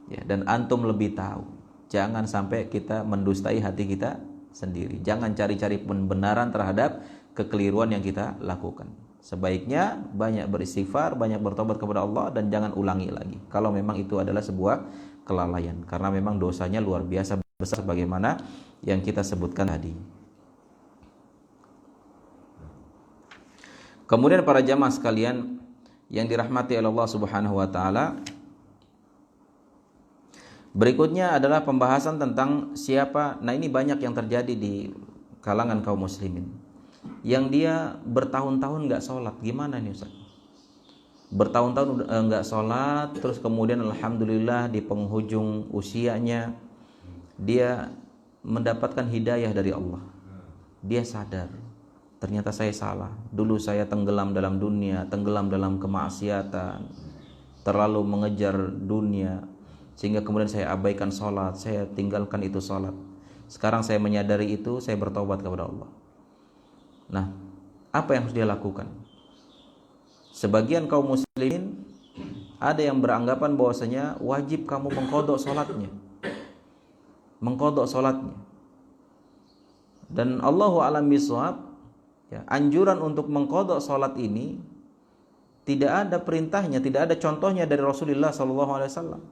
Ya, dan antum lebih tahu. Jangan sampai kita mendustai hati kita sendiri. Jangan cari-cari pembenaran terhadap kekeliruan yang kita lakukan. Sebaiknya banyak beristighfar, banyak bertobat kepada Allah, dan jangan ulangi lagi kalau memang itu adalah sebuah kelalaian, karena memang dosanya luar biasa besar bagaimana yang kita sebutkan tadi. Kemudian para jamaah sekalian yang dirahmati oleh Allah Subhanahu wa taala, berikutnya adalah pembahasan tentang siapa. Nah, ini banyak yang terjadi di kalangan kaum muslimin yang dia bertahun-tahun enggak sholat. Gimana nih Ustaz? Bertahun-tahun enggak sholat, terus kemudian alhamdulillah di penghujung usianya dia mendapatkan hidayah dari Allah. Dia sadar, ternyata saya salah. Dulu saya tenggelam dalam dunia, tenggelam dalam kemaksiatan, terlalu mengejar dunia, sehingga kemudian saya abaikan sholat, saya tinggalkan itu sholat. Sekarang saya menyadari itu, saya bertobat kepada Allah. Nah, apa yang harus dia lakukan? Sebagian kaum muslimin ada yang beranggapan bahwasanya wajib kamu mengqadha salatnya. Mengqadha salatnya. Dan Allahu a'lam bishawab, ya, anjuran untuk mengqadha salat ini tidak ada perintahnya, tidak ada contohnya dari Rasulullah SAW.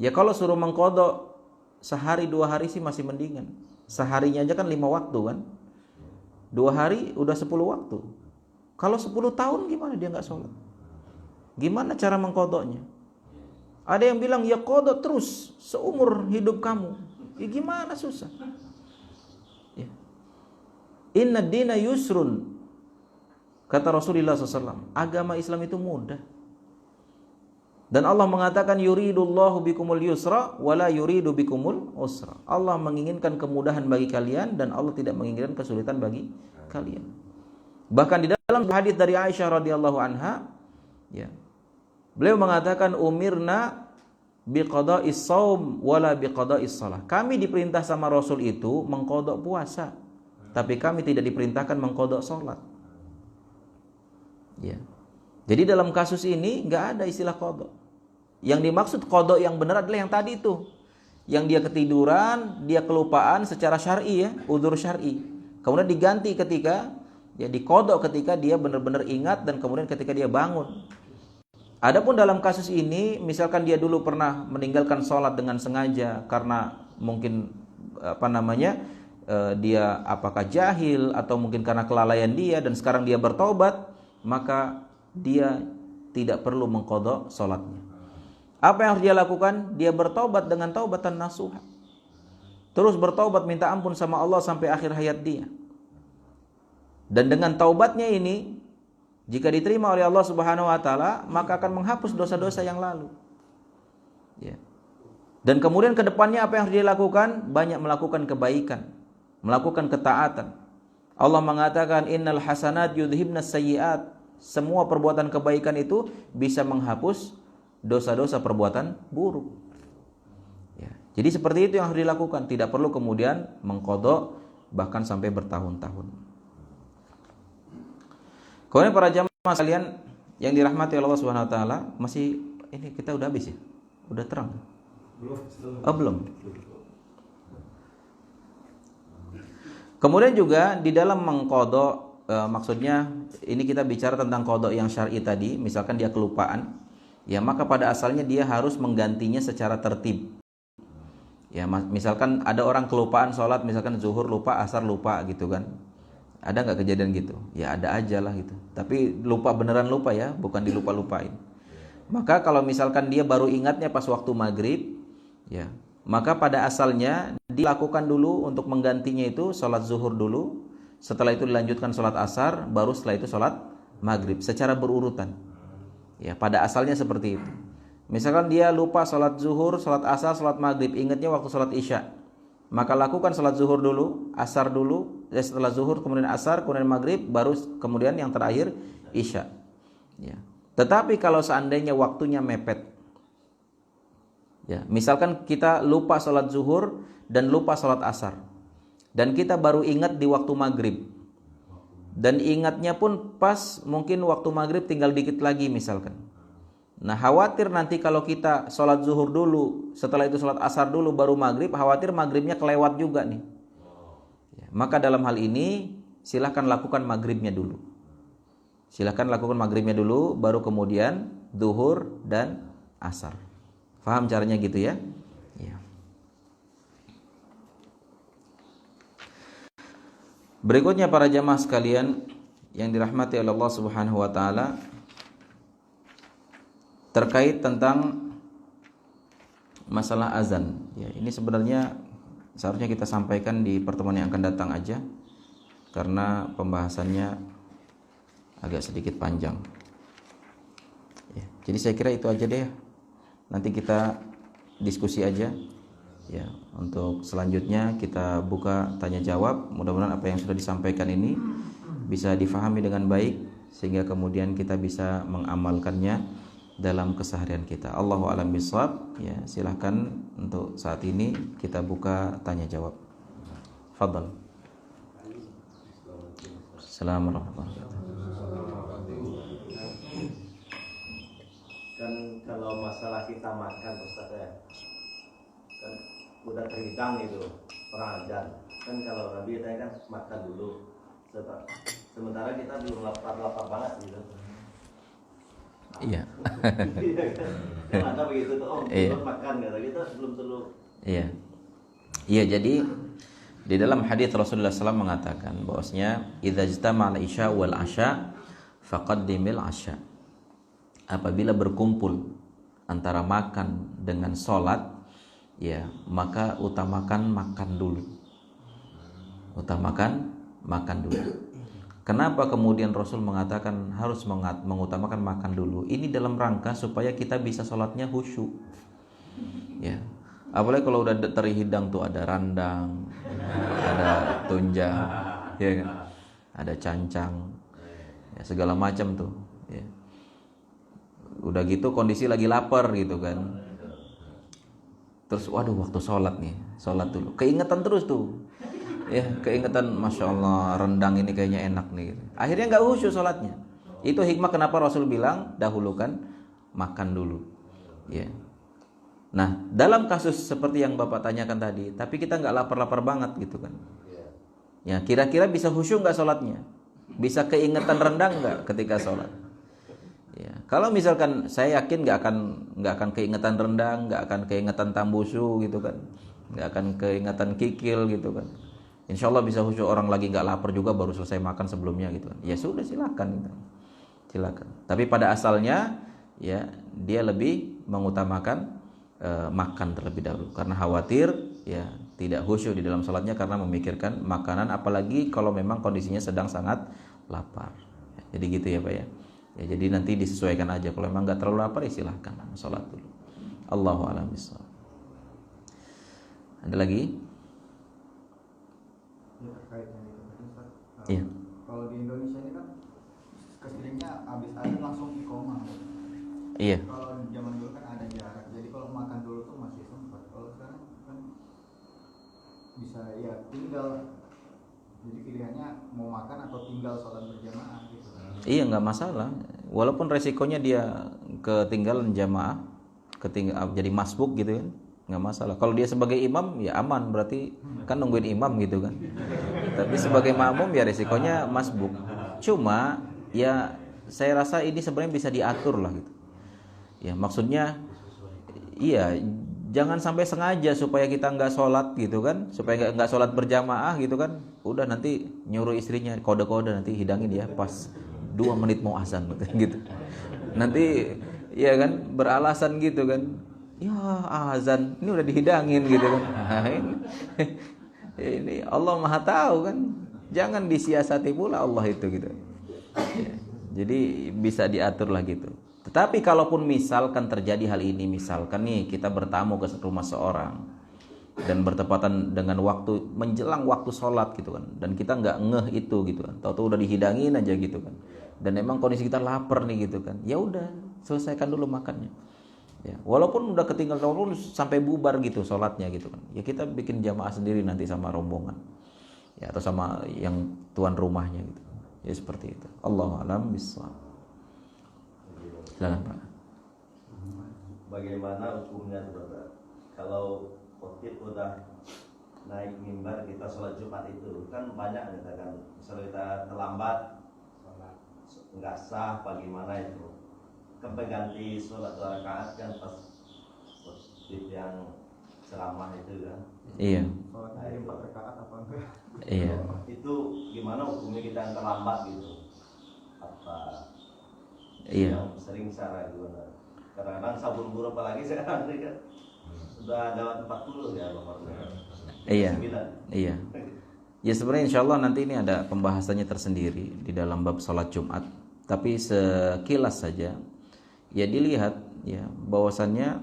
Ya kalau suruh mengqadha sehari 2 hari sih masih mendingan. Seharinya aja kan 5 waktu kan. 2 hari udah 10 waktu. Kalau 10 tahun gimana dia nggak sholat? Gimana cara mengqadhanya? Ada yang bilang ya qadha terus seumur hidup kamu. Ya gimana susah? Ya. Inna dina yusrun. Kata Rasulullah SAW, agama Islam itu mudah. Dan Allah mengatakan yuridullahu bikumul yusra wala yuridu bikumul usra. Allah menginginkan kemudahan bagi kalian dan Allah tidak menginginkan kesulitan bagi kalian. Bahkan di dalam hadis dari Aisyah radhiyallahu anha, ya, beliau mengatakan umirna biqada'is shaum wala biqada'is shalah. Kami diperintah sama Rasul itu mengqadha puasa, tapi kami tidak diperintahkan mengqadha salat. Ya. Jadi dalam kasus ini enggak ada istilah qadha. Yang dimaksud qadha yang benar adalah yang tadi itu. Yang dia ketiduran, dia kelupaan secara syar'i ya, udzur syar'i. Kemudian diganti ketika ya diqadha ketika dia benar-benar ingat dan kemudian ketika dia bangun. Adapun dalam kasus ini, misalkan dia dulu pernah meninggalkan sholat dengan sengaja karena mungkin dia apakah jahil atau mungkin karena kelalaian dia dan sekarang dia bertobat, maka dia tidak perlu mengqadha sholatnya. Apa yang harus dia lakukan? Dia bertobat dengan taubatan nasuha. Terus bertobat minta ampun sama Allah sampai akhir hayat dia. Dan dengan taubatnya ini, jika diterima oleh Allah Subhanahu wa taala, maka akan menghapus dosa-dosa yang lalu. Ya. Dan kemudian ke depannya apa yang harus dia lakukan? Banyak melakukan kebaikan, melakukan ketaatan. Allah mengatakan innal hasanat yudhibnas sayyiat. Semua perbuatan kebaikan itu bisa menghapus dosa-dosa perbuatan buruk. Ya. Jadi seperti itu yang harus dilakukan, tidak perlu kemudian mengqadha bahkan sampai bertahun-tahun. Kemudian para jamaah sekalian yang dirahmati Allah Subhanahu wa taala, masih ini kita udah habis ya? Udah terang? Belum. Kemudian juga di dalam mengqadha maksudnya ini kita bicara tentang qadha yang syar'i tadi, misalkan dia kelupaan, ya maka pada asalnya dia harus menggantinya secara tertib. Ya misalkan ada orang kelupaan sholat, misalkan zuhur lupa, asar lupa gitu kan. Ada nggak kejadian gitu? Ya ada aja lah gitu. Tapi lupa beneran lupa ya, bukan dilupa-lupain. Maka kalau misalkan dia baru ingatnya pas waktu maghrib, ya maka pada asalnya dilakukan dulu untuk menggantinya itu sholat zuhur dulu. Setelah itu dilanjutkan sholat asar, baru setelah itu sholat maghrib secara berurutan. Ya pada asalnya seperti itu. Misalkan dia lupa sholat zuhur, sholat asar, sholat maghrib, ingatnya waktu sholat isya, maka lakukan sholat zuhur dulu, asar dulu, setelah zuhur kemudian asar, kemudian maghrib, baru kemudian yang terakhir isya. Ya. Tetapi kalau seandainya waktunya mepet, ya, misalkan kita lupa sholat zuhur dan lupa sholat asar, dan kita baru ingat di waktu maghrib, dan ingatnya pun pas mungkin waktu maghrib tinggal dikit lagi misalkan. Nah khawatir nanti kalau kita sholat zuhur dulu, setelah itu sholat asar dulu, baru maghrib, khawatir maghribnya kelewat juga nih. Ya, maka dalam hal ini silahkan lakukan maghribnya dulu. Silahkan lakukan maghribnya dulu, baru kemudian zuhur dan asar. Faham caranya gitu ya? Ya. Berikutnya para jamaah sekalian yang dirahmati oleh Allah Subhanahu wa taala, terkait tentang masalah azan. Ya, ini sebenarnya seharusnya kita sampaikan di pertemuan yang akan datang aja, karena pembahasannya agak sedikit panjang. Ya, jadi saya kira itu aja deh. Nanti kita diskusi aja. Ya, untuk selanjutnya kita buka tanya jawab. Mudah-mudahan apa yang sudah disampaikan ini bisa difahami dengan baik sehingga kemudian kita bisa mengamalkannya dalam keseharian kita. Allahu a'lam bishawab. Ya, silahkan untuk saat ini kita buka tanya jawab. Fadhal. Assalamualaikum warahmatullahi wabarakatuh. Kan kalau masalah kita makan Ustaz ya, kan udah terhidang itu orang azan. Kan kalau Nabi tadi kan makan dulu. Sementara kita belum lapar banget gitu. Iya. Kan ada begitu tuh, belum makan kata kita belum perlu. Iya. Iya, jadi di dalam hadis Rasulullah SAW mengatakan bahwasanya idza ijtama'al isya wal asya faqaddimil asya. Apabila berkumpul antara makan dengan sholat, ya maka utamakan makan dulu. Utamakan makan dulu. Kenapa kemudian Rasul mengatakan harus mengutamakan makan dulu? Ini dalam rangka supaya kita bisa sholatnya khusyuk. Ya, apalagi kalau udah terhidang tuh ada randang, ada tunjang, ya kan? Ada cancang, ya, segala macam tuh. Ya. Udah gitu kondisi lagi lapar gitu kan. Terus waduh waktu sholat nih, sholat dulu. Keingetan terus tuh, ya keingetan, masya Allah rendang ini kayaknya enak nih. Gitu. Akhirnya nggak khusyuk sholatnya. Itu hikmah kenapa Rasul bilang dahulukan makan dulu. Ya. Nah dalam kasus seperti yang Bapak tanyakan tadi, tapi kita nggak lapar-lapar banget gitu kan. Ya kira-kira bisa khusyuk nggak sholatnya? Bisa keingetan rendang nggak ketika sholat? Ya, kalau misalkan saya yakin nggak akan keingetan rendang, nggak akan keingetan tambusu gitu kan, nggak akan keingetan kikil gitu kan. Insya Allah bisa khusyuk. Orang lagi nggak lapar juga baru selesai makan sebelumnya gitu kan. Ya sudah silakan gitu. Silakan. Tapi pada asalnya ya dia lebih mengutamakan makan terlebih dahulu karena khawatir ya tidak khusyuk di dalam sholatnya karena memikirkan makanan, apalagi kalau memang kondisinya sedang sangat lapar. Jadi gitu ya Pak ya. Ya, jadi nanti disesuaikan aja. Kalau memang nggak terlalu lapar, ya silahkan sholat dulu. Allahu a'lam bishawab. Ada lagi? Ya, terkait dengan itu tadi Ustaz. Iya. Kalau di Indonesia ini kan keseringnya habis azan langsung iqomah. Iya. Kalau zaman dulu kan ada jarak. Jadi kalau makan dulu tuh masih sempat. Kalau sekarang kan bisa ya tinggal. Jadi pilihannya mau makan atau tinggal sholat berjamaah gitu. Iya, nggak masalah. Walaupun resikonya dia ketinggalan jamaah, jadi masbuk gitu kan, nggak masalah. Kalau dia sebagai imam ya aman, berarti kan nungguin imam gitu kan. Tapi sebagai makmum ya resikonya masbuk. Cuma ya saya rasa ini sebenarnya bisa diatur lah gitu. Ya maksudnya iya, jangan sampai sengaja supaya kita nggak sholat gitu kan, supaya nggak sholat berjamaah gitu kan. Udah nanti nyuruh istrinya kode-kode, nanti hidangin ya pas 2 menit mau azan gitu. Nanti ya kan beralasan gitu kan. Ya azan ini udah dihidangin gitu kan. Nah, ini Allah Maha tahu kan. Jangan disiasati pula Allah itu gitu. Ya, jadi bisa diatur lah gitu. Tetapi kalaupun misalkan terjadi hal ini, misalkan nih kita bertamu ke rumah seorang dan bertepatan dengan waktu menjelang waktu sholat gitu kan, dan kita nggak ngeh itu gitu kan, tahu-tahu udah dihidangin aja gitu kan, dan emang kondisi kita lapar nih gitu kan, ya udah selesaikan dulu makannya. Ya, walaupun udah ketinggalan, walaupun sampai bubar gitu sholatnya gitu kan, ya kita bikin jamaah sendiri nanti sama rombongan, ya atau sama yang tuan rumahnya gitu. Ya seperti itu. Allahu a'lam bishawab. Silakan Pak. Bagaimana hukumnya Bapak? Kalau khotib udah naik mimbar kita sholat Jumat itu kan banyak kan, misalnya kita terlambat sholat nggak sah, bagaimana itu? Kan pengganti sholat 2 rakaat kan pas khotib yang ceramah itu kan? Iya. Sholatnya 4 rakaat apa enggak? Iya. Itu gimana hukumnya kita yang terlambat gitu? Apa? Iya. Yang sering salah gimana? Kadang-kadang sabun buru apalagi sekarang ini kan sudah lewat 40 ya nomornya. Iya. 9. Iya. Ya sebenarnya insya Allah nanti ini ada pembahasannya tersendiri di dalam bab sholat Jumat. Tapi sekilas saja ya dilihat ya bahwasannya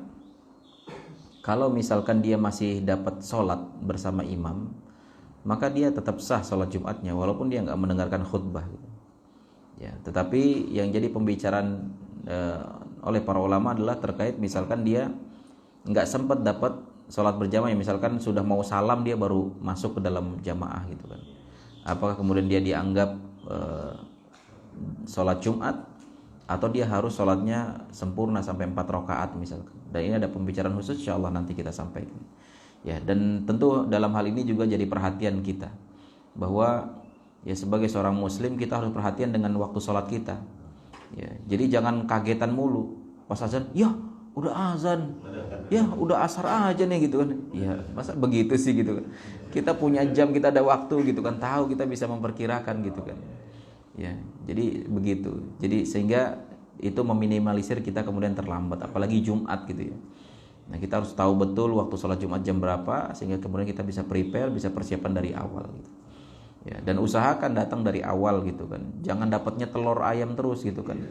kalau misalkan dia masih dapat sholat bersama imam, maka dia tetap sah sholat Jumatnya walaupun dia nggak mendengarkan khutbah. Ya, tetapi yang jadi pembicaraan oleh para ulama adalah terkait misalkan dia nggak sempat dapat sholat berjamaah, misalkan sudah mau salam dia baru masuk ke dalam jamaah gitu kan. Apakah kemudian dia dianggap sholat Jumat atau dia harus sholatnya sempurna sampai 4 rakaat misalkan. Dan ini ada pembicaraan khusus insyaallah nanti kita sampaikan. Ya, dan tentu dalam hal ini juga jadi perhatian kita bahwa ya sebagai seorang muslim kita harus perhatian dengan waktu sholat kita. Ya, jadi jangan kagetan mulu pas azan, ya udah azan, ya udah asar aja nih gitu kan. Ya masa begitu sih gitu kan. Kita punya jam, kita ada waktu gitu kan, tahu kita bisa memperkirakan gitu kan. Ya, jadi begitu. Jadi sehingga itu meminimalisir kita kemudian terlambat, apalagi Jumat gitu ya. Nah, kita harus tahu betul waktu sholat Jumat jam berapa sehingga kemudian kita bisa prepare, bisa persiapan dari awal gitu. Ya, dan usahakan datang dari awal gitu kan. Jangan dapatnya telur ayam terus gitu kan.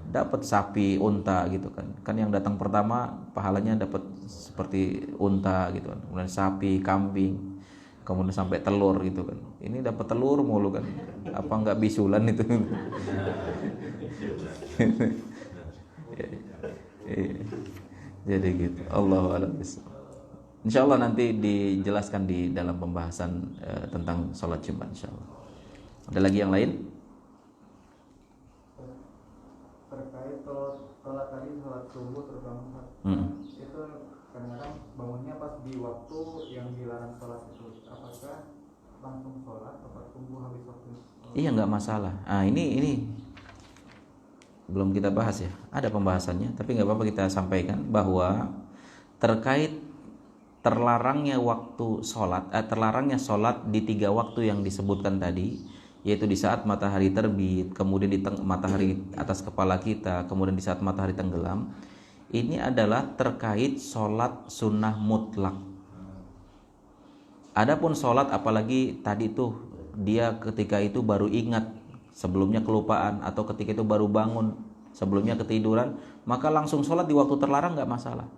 Dapat sapi, unta gitu kan. Kan yang datang pertama pahalanya dapat seperti unta gitu kan. Kemudian sapi, kambing, kemudian sampai telur gitu kan. Ini dapat telur mulu kan. Apa enggak bisulan itu? Jadi gitu. Allahu a'lam bishawab. Insyaallah nanti dijelaskan di dalam pembahasan tentang sholat Jumat insyaallah. Ada lagi yang lain? Terkait sholat tadi, sholat subuh terutama itu kadang-kadang bangunnya pas di waktu yang dilarang sholat itu, apakah langsung sholat atau tunggu habis waktu? Iya, nggak masalah. Ini belum kita bahas ya. Ada pembahasannya, tapi nggak apa-apa kita sampaikan bahwa terkait terlarangnya waktu sholat, terlarangnya sholat di 3 waktu yang disebutkan tadi, yaitu di saat matahari terbit, kemudian di matahari atas kepala kita, kemudian di saat matahari tenggelam. Ini adalah terkait sholat sunnah mutlak. Adapun sholat apalagi tadi tuh dia ketika itu baru ingat, sebelumnya kelupaan, atau ketika itu baru bangun, sebelumnya ketiduran, maka langsung sholat di waktu terlarang nggak masalah.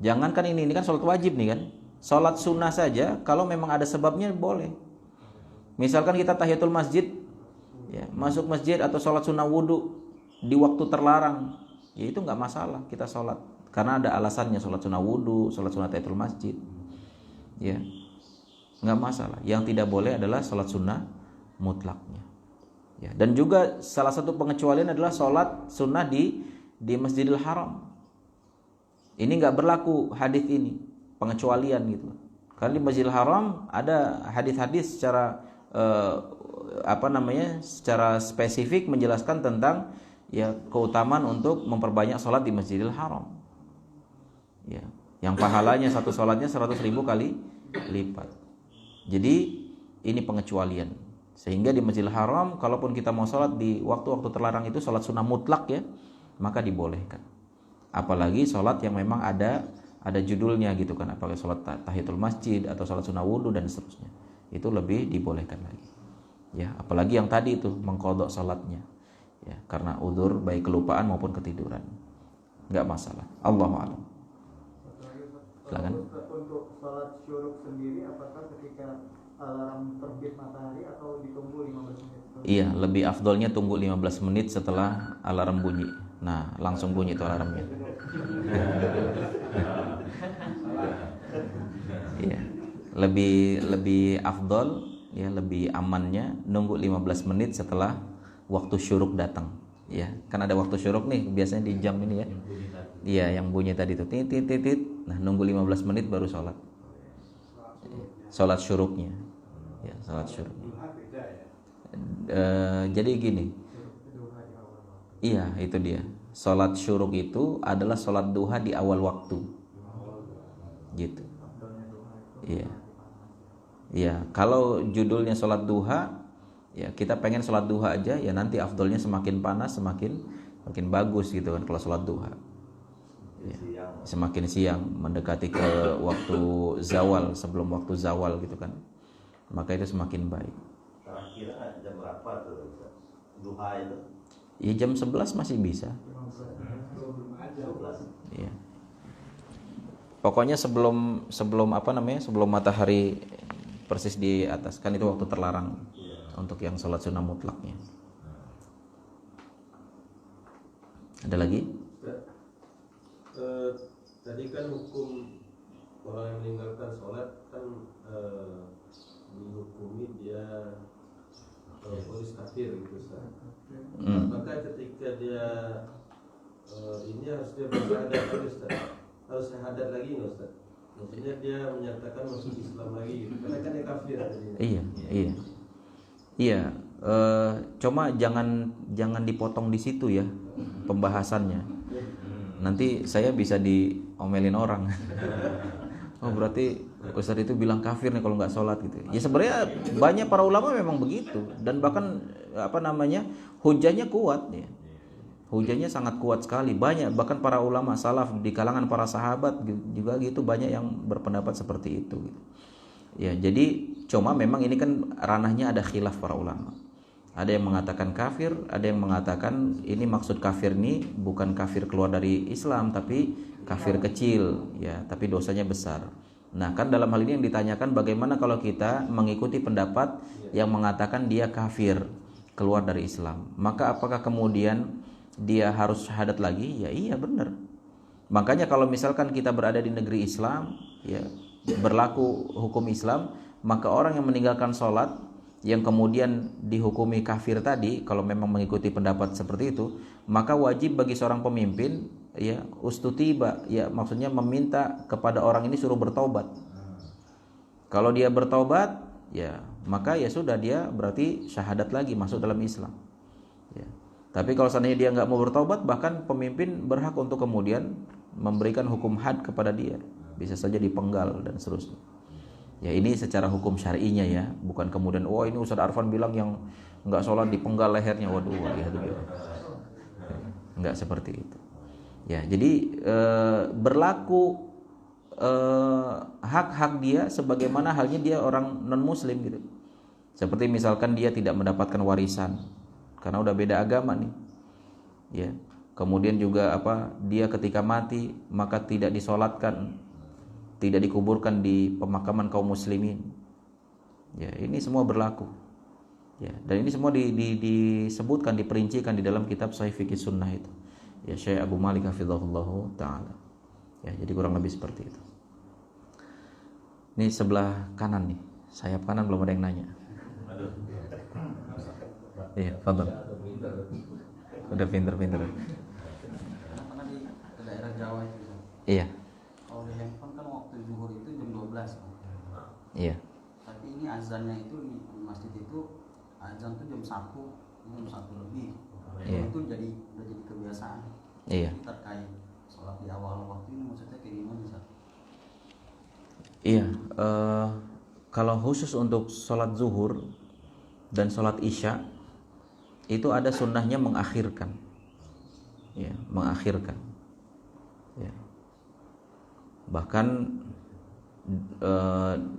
Jangankan ini kan sholat wajib nih kan. Sholat sunnah saja kalau memang ada sebabnya boleh. Misalkan kita tahiyatul masjid, ya, masuk masjid atau sholat sunnah wudhu di waktu terlarang, ya itu nggak masalah kita sholat. Karena ada alasannya, sholat sunnah wudhu, sholat sunnah tahiyatul masjid, ya nggak masalah. Yang tidak boleh adalah sholat sunnah mutlaknya. Ya, dan juga salah satu pengecualian adalah sholat sunnah di Masjidil Haram. Ini nggak berlaku hadis ini, pengecualian gitu. Karena di Masjidil Haram ada hadis-hadis secara secara spesifik menjelaskan tentang ya keutamaan untuk memperbanyak sholat di Masjidil Haram. Ya, yang pahalanya satu sholatnya 100.000 kali lipat. Jadi ini pengecualian. Sehingga di Masjidil Haram, kalaupun kita mau sholat di waktu-waktu terlarang itu sholat sunnah mutlak ya, maka dibolehkan. Apalagi sholat yang memang ada judulnya gitu kan, apalagi sholat tahiyatul masjid atau sholat sunnah wudhu dan seterusnya, itu lebih dibolehkan lagi. Ya, apalagi yang tadi itu mengqadha sholatnya, ya karena udzur baik kelupaan maupun ketiduran, nggak masalah. Allahu a'lam. Silakan. Untuk sholat syuruk sendiri, apakah ketika alarm terbit matahari atau ditunggu 15 menit? Iya, lebih afdolnya tunggu 15 menit setelah alarm bunyi. Nah, langsung bunyi itu alarmnya. Iya. Lebih afdol ya, lebih amannya nunggu 15 menit setelah waktu syuruk datang. Ya, kan ada waktu syuruk nih biasanya di jam ini ya. Iya, yang bunyi tadi itu titit. Nah, nunggu 15 menit baru sholat. Sholat syuruknya. Ya, sholat syuruknya. Jadi gini. Iya, itu dia. Sholat syuruk itu adalah sholat duha di awal waktu. Gitu. Iya. Iya, kalau judulnya sholat duha, ya kita pengen sholat duha aja, ya nanti afdolnya semakin panas semakin bagus gitu kan kalau sholat duha. Ya, semakin siang mendekati ke waktu zawal, sebelum waktu zawal gitu kan, maka itu semakin baik. Kira-kira jam berapa tuh duha itu? Ya jam 11 masih bisa. 11. Iya. Pokoknya sebelum sebelum matahari persis di atas, kan itu waktu terlarang untuk yang sholat sunnah mutlaknya. Ada lagi? Tadi kan hukum orang yang meninggalkan sholat kan dihukumi dia polis kafir gitu Ustaz. Apakah ketika dia ini harus dia bersyahadat lagi Ustaz? Harus syahadat lagi nggak Ustaz? Maksudnya dia menyatakan masuk Islam lagi gitu. Karena kan dia kafir tadinya. Iya. Cuma jangan dipotong di situ ya pembahasannya. Nanti saya bisa diomelin orang. Oh berarti Ustaz itu bilang kafir nih kalau nggak sholat gitu. Ya sebenarnya banyak para ulama memang begitu, dan bahkan hujahnya kuat ya. hujahnya sangat kuat sekali. Banyak bahkan para ulama salaf di kalangan para sahabat juga gitu, banyak yang berpendapat seperti itu gitu. Ya, jadi cuma memang ini kan ranahnya ada khilaf para ulama. Ada yang mengatakan kafir, ada yang mengatakan ini maksud kafir ini bukan kafir keluar dari Islam tapi kafir kecil, ya, tapi dosanya besar. Nah, kan dalam hal ini yang ditanyakan bagaimana kalau kita mengikuti pendapat yang mengatakan dia kafir keluar dari Islam. Maka apakah kemudian dia harus syahadat lagi? Ya iya benar. Makanya kalau misalkan kita berada di negeri Islam, ya, berlaku hukum Islam, maka orang yang meninggalkan sholat yang kemudian dihukumi kafir tadi, kalau memang mengikuti pendapat seperti itu, maka wajib bagi seorang pemimpin, ya, ustutiba, ya, maksudnya meminta kepada orang ini suruh bertobat. Kalau dia bertobat, ya, maka ya sudah, dia berarti syahadat lagi, masuk dalam Islam, ya. Tapi kalau seandainya dia nggak mau bertobat, bahkan pemimpin berhak untuk kemudian memberikan hukum had kepada dia, bisa saja dipenggal dan seterusnya. Ya, ini secara hukum syar'inya, ya, bukan kemudian ini Ustaz Arfan bilang yang nggak sholat dipenggal lehernya, waduh, ya, nggak seperti itu. Ya, jadi berlaku hak-hak dia sebagaimana halnya dia orang non muslim gitu. Seperti misalkan dia tidak mendapatkan warisan karena udah beda agama nih, ya. Kemudian juga dia ketika mati maka tidak disolatkan, tidak dikuburkan di pemakaman kaum muslimin. Ya, ini semua berlaku. Ya, dan ini semua disebutkan, diperincikan di dalam kitab Sahih Fiqh Sunnah itu. Ya, Syekh Abu Malik hafizahullahu taala. Ya, jadi kurang lebih seperti itu. Ini sebelah kanan nih, sayap kanan belum ada yang nanya. Iya, fadhal. Udah pinter-pinter. Karena di daerah Jawa itu. Iya. Kalau di handphone kan waktu zuhur itu jam 12. Iya. Tapi ini azannya itu di masjid itu azan tuh jam 1 lebih. Iya. Itu udah jadi kebiasaan. Iya. Jadi terkait sholat di awal waktu ini maksudnya kayak gimana, Ustaz? Iya, kalau khusus untuk sholat zuhur dan sholat isya itu ada sunnahnya mengakhirkan, ya, mengakhirkan, ya. Bahkan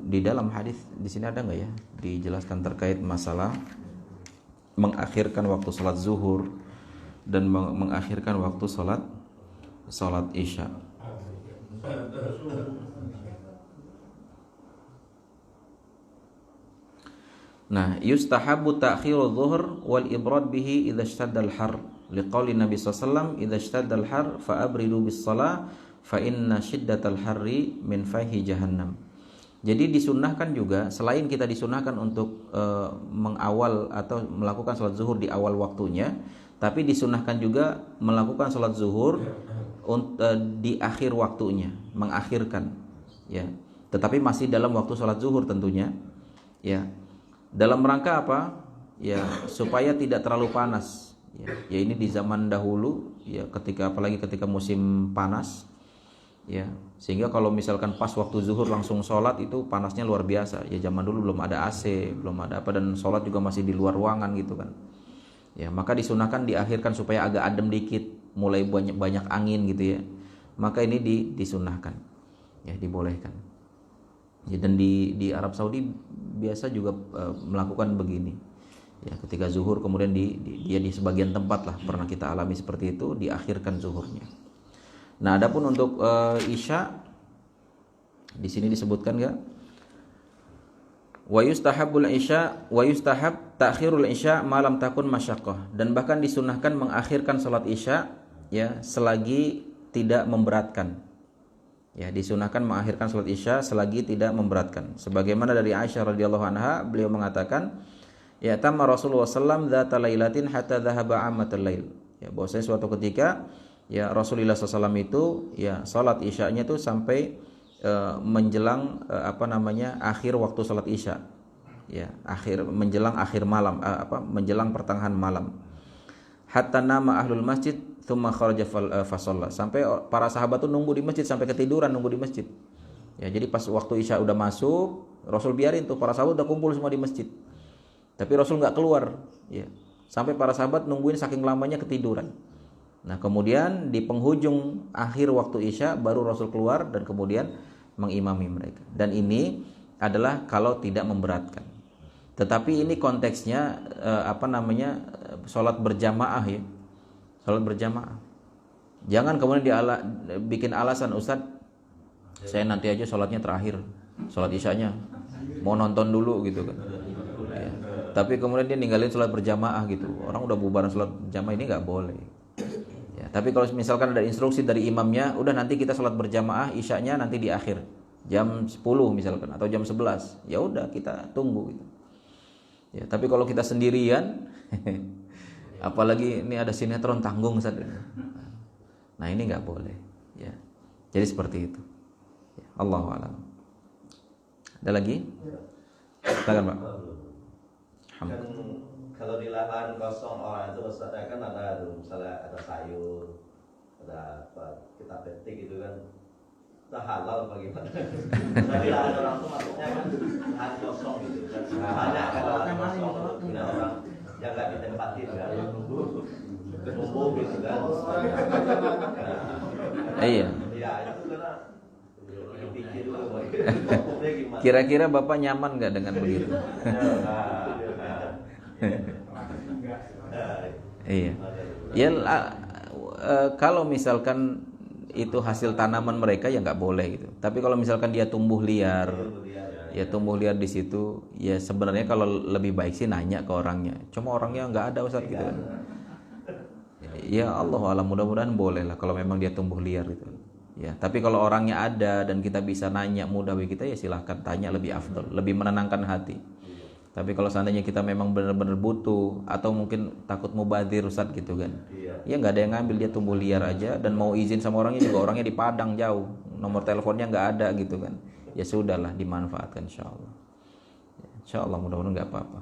di dalam hadis di sini ada nggak ya dijelaskan terkait masalah mengakhirkan waktu sholat zuhur dan mengakhirkan waktu sholat isya. Nah, yustahabu ta'khiru dhuhr wal ibrad bihi idza ishtadda al-har liqauli Nabi sallallahu alaihi wasallam idza ishtadda al-har fa abridu bis shalah fa inna shiddatal harri min fahi jahannam. Jadi disunnahkan juga, selain kita disunnahkan untuk mengawal atau melakukan salat zuhur di awal waktunya, tapi disunnahkan juga melakukan salat zuhur di akhir waktunya, mengakhirkan, ya. Tetapi masih dalam waktu salat zuhur tentunya, ya. Dalam rangka apa? Ya, supaya tidak terlalu panas. Ya, ini di zaman dahulu, ya, apalagi ketika musim panas, ya, sehingga kalau misalkan pas waktu zuhur langsung sholat itu panasnya luar biasa. Ya, zaman dulu belum ada AC, belum ada dan sholat juga masih di luar ruangan gitu kan. Ya, maka disunahkan diakhirkan supaya agak adem dikit, mulai banyak angin gitu ya. Maka ini disunahkan, ya, dibolehkan. Ya, dan di Arab Saudi biasa juga melakukan begini. Ya, ketika zuhur kemudian dia di sebagian tempat lah pernah kita alami seperti itu, diakhirkan zuhurnya. Nah, adapun untuk isya di sini disebutkan enggak? Wa yustahabul isya wa yustahab ta'khirul isya ma lam takun masyaqqah, dan bahkan disunahkan mengakhirkan salat isya, ya, selagi tidak memberatkan. Ya, disunahkan mengakhirkan salat isya selagi tidak memberatkan. Sebagaimana dari Aisyah radhiyallahu anha, beliau mengatakan, ya, tamma Rasulullah sallam dzata lailatin hatta dhahaba ammatul lail. Ya, bahwasanya suatu ketika, ya, Rasulullah SAW itu, ya, salat isyanya itu sampai menjelang akhir waktu salat isya. Ya, menjelang akhir malam, menjelang pertengahan malam. Hatta nama ahlul masjid tsumma kharaja fa shalla. Sampai para sahabat tuh nunggu di masjid sampai ketiduran nunggu di masjid. Ya, jadi pas waktu isya udah masuk, Rasul biarin tuh para sahabat udah kumpul semua di masjid. Tapi Rasul enggak keluar, ya. Sampai para sahabat nungguin saking lamanya ketiduran. Nah kemudian di penghujung akhir waktu Isya baru Rasul keluar dan kemudian mengimami mereka. Dan ini adalah kalau tidak memberatkan. Tetapi ini konteksnya sholat berjamaah ya, sholat berjamaah. Jangan kemudian bikin alasan, Ustadz saya nanti aja sholatnya terakhir, sholat Isyanya mau nonton dulu gitu kan. Ya. Tapi kemudian dia ninggalin sholat berjamaah gitu. Orang udah bubaran sholat berjamaah, ini nggak boleh. Ya, tapi kalau misalkan ada instruksi dari imamnya, udah nanti kita sholat berjamaah Isyanya nanti di akhir jam 10 misalkan atau jam 11, ya udah kita tunggu gitu. Ya, tapi kalau kita sendirian, apalagi ini ada sinetron tanggung Ustaz. Nah ini nggak boleh. Ya, jadi seperti itu. Ya, Allahu a'lam. Ada lagi? Silakan Pak. Kan kalau di lahan kosong orang itu Ustaznya kan ada misalnya ada sayur, ada apa kita petik gitu kan, itu halal bagaimana? Tapi lahan orang tuh maksudnya kan lahan kosong gitu kan, banyak kan lahan kosong tidak orang yang nggak ditempatin kan, tumbuh gitu kan. Iya. Ya itu karena dipikir dulu pupuknya gimana. Kira-kira Bapak nyaman nggak dengan begitu? Iya. Ya kalau misalkan itu hasil tanaman mereka ya nggak boleh gitu. Tapi kalau misalkan dia tumbuh liar, ya tumbuh liar di situ, ya sebenarnya kalau lebih baik sih nanya ke orangnya. Cuma orangnya nggak ada Ustaz gitu kan. Ya Allah alam, mudah-mudahan boleh lah kalau memang dia tumbuh liar gitu. Ya, tapi kalau orangnya ada dan kita bisa nanya mudah bagi kita, ya silahkan tanya, lebih afdal, lebih menenangkan hati. Tapi kalau seandainya kita memang benar-benar butuh atau mungkin takut mubadzir Ustaz gitu kan, ya nggak ada yang ngambil, dia tumbuh liar aja dan mau izin sama orangnya juga orangnya di Padang jauh, nomor teleponnya nggak ada gitu kan, ya sudahlah dimanfaatkan insyaallah. Ya, insyaallah mudah-mudahan nggak apa-apa.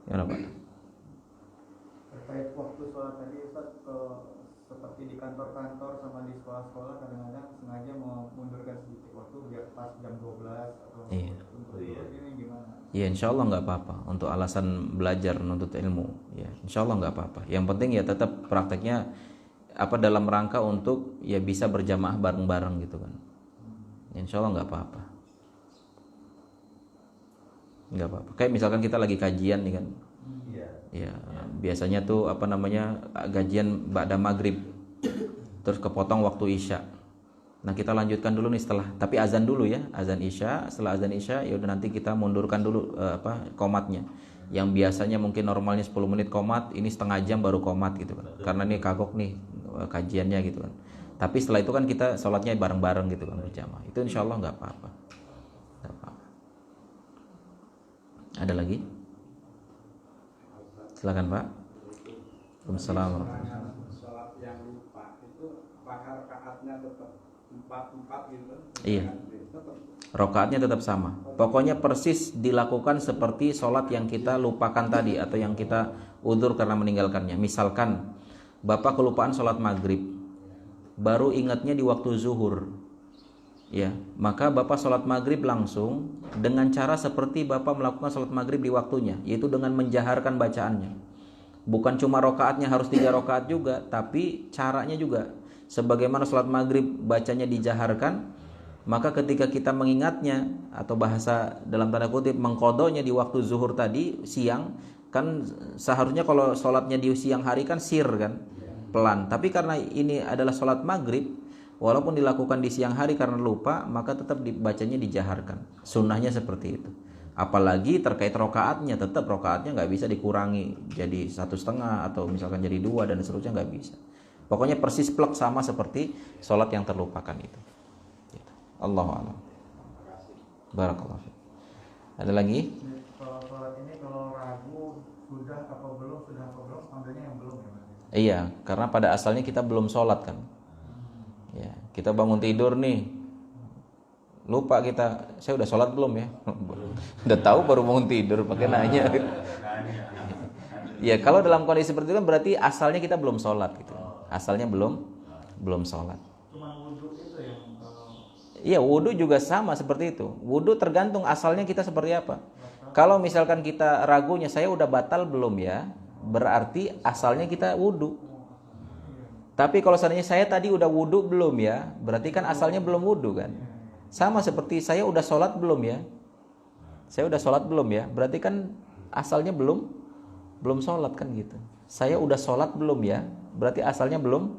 Ya Pak. Terkait waktu sholat tadi Ustaz, seperti di kantor-kantor sama di sekolah-sekolah kadang-kadang sengaja memundurkan sedikit waktu biar pas jam 12 atau Iya. Ini gimana? Ya insya Allah nggak apa-apa untuk alasan belajar menuntut ilmu. Ya insya Allah nggak apa-apa. Yang penting ya tetap prakteknya dalam rangka untuk ya bisa berjamaah bareng-bareng gitu kan. Ya, insya Allah nggak apa-apa. Nggak apa-apa. Kayak misalkan kita lagi kajian nih kan. Ya biasanya tuh gajian ba'da maghrib, terus kepotong waktu Isya. Nah kita lanjutkan dulu nih tapi azan dulu ya, azan Isya. Setelah azan Isya ya udah nanti kita mundurkan dulu qomatnya. Yang biasanya mungkin normalnya 10 menit qomat, ini setengah jam baru qomat gitu kan. Karena ini kagok nih kajiannya gitu kan. Tapi setelah itu kan kita sholatnya bareng-bareng gitu kan, berjamaah. Itu insya Allah nggak apa-apa. Nggak apa-apa. Ada lagi? Silakan Pak. Waalaikumsalam. Sholat yang lupa itu apakah rakaatnya tetap 4 gitu? Iya. Rakaatnya tetap sama. Pokoknya persis dilakukan seperti sholat yang kita lupakan tadi atau yang kita udzur karena meninggalkannya. Misalkan Bapak kelupaan sholat maghrib, baru ingatnya di waktu zuhur, ya maka Bapak sholat maghrib langsung dengan cara seperti Bapak melakukan sholat maghrib di waktunya, yaitu dengan menjaharkan bacaannya. Bukan cuma rakaatnya harus 3 rakaat juga, tapi caranya juga sebagaimana sholat maghrib bacanya dijaharkan. Maka ketika kita mengingatnya atau bahasa dalam tanda kutip mengqadanya di waktu zuhur tadi siang, kan seharusnya kalau sholatnya di siang hari kan sir kan, pelan. Tapi karena ini adalah sholat maghrib, walaupun dilakukan di siang hari karena lupa, maka tetap dibacanya dijaharkan. Sunnahnya seperti itu. Apalagi terkait rokaatnya, tetap rokaatnya nggak bisa dikurangi jadi 1,5 atau misalkan jadi 2 dan seterusnya, nggak bisa. Pokoknya persis plek sama seperti sholat yang terlupakan itu. Allahu a'lam. Barakallahu fiik. Ada lagi? Kalau sholat ini kalau ragu sudah apa belum, ambilnya yang belum ya Mas? Iya, karena pada asalnya kita belum sholat kan. Ya, kita bangun tidur nih, lupa kita, saya udah sholat belum ya? Udah tahu baru bangun tidur, pakai nanya. Ya, kalau dalam kondisi seperti itu kan berarti asalnya kita belum sholat gitu. Asalnya belum sholat. Cuma wudhu itu yang Iya, wudhu juga sama seperti itu. Wudhu tergantung asalnya kita seperti apa. Kalau misalkan kita ragunya, saya udah batal belum ya, berarti asalnya kita wudhu. Tapi kalau seandainya saya tadi udah wudhu belum ya, berarti kan asalnya belum wudhu kan. Sama seperti saya udah sholat belum ya. Saya udah sholat belum ya, berarti kan asalnya belum sholat kan gitu. Saya udah sholat belum ya, berarti asalnya belum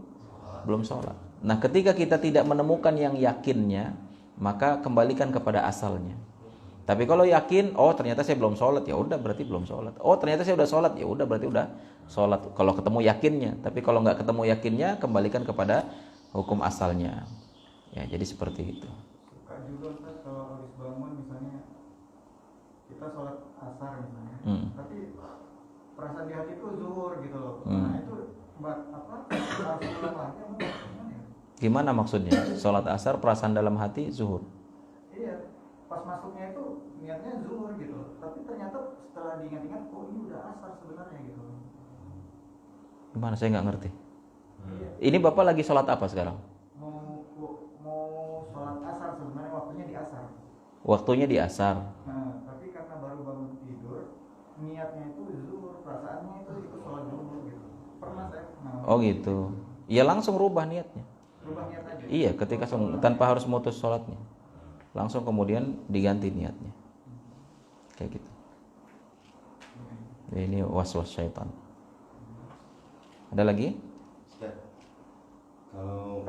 sholat. Nah, ketika kita tidak menemukan yang yakinnya, maka kembalikan kepada asalnya. Tapi kalau yakin, oh ternyata saya belum sholat, ya udah berarti belum sholat. Oh ternyata saya udah sholat, ya udah berarti udah sholat. Kalau ketemu yakinnya, tapi kalau nggak ketemu yakinnya, kembalikan kepada hukum asalnya. Ya, jadi seperti itu. Suka juga Ustaz kalau habis bangun misalnya kita sholat asar misalnya, tapi perasaan di hati itu zuhur gitu loh. Nah itu harus ulang lagi apa gimana ya? Gimana maksudnya? Sholat asar perasaan dalam hati zuhur. Iya, pas masuknya itu niatnya zuhur gitu loh. Tapi ternyata setelah diingat-ingat, oh ini udah asar sebenarnya gitu. Gimana? Saya nggak ngerti. Iya. Ini Bapak lagi sholat apa sekarang? Mau sholat asar sebenarnya waktunya di asar. Waktunya di asar. Nah, tapi karena baru bangun tidur, niatnya itu zuhur, perasaannya itu sholat zuhur gitu. Pernah saya. Oh gitu. Ya langsung rubah niatnya. Rubah niat aja. Iya, ketika tanpa harus mutus sholatnya, langsung kemudian diganti niatnya. Kayak gitu. Ini was-was syaitan. Ada lagi? Ustaz, kalau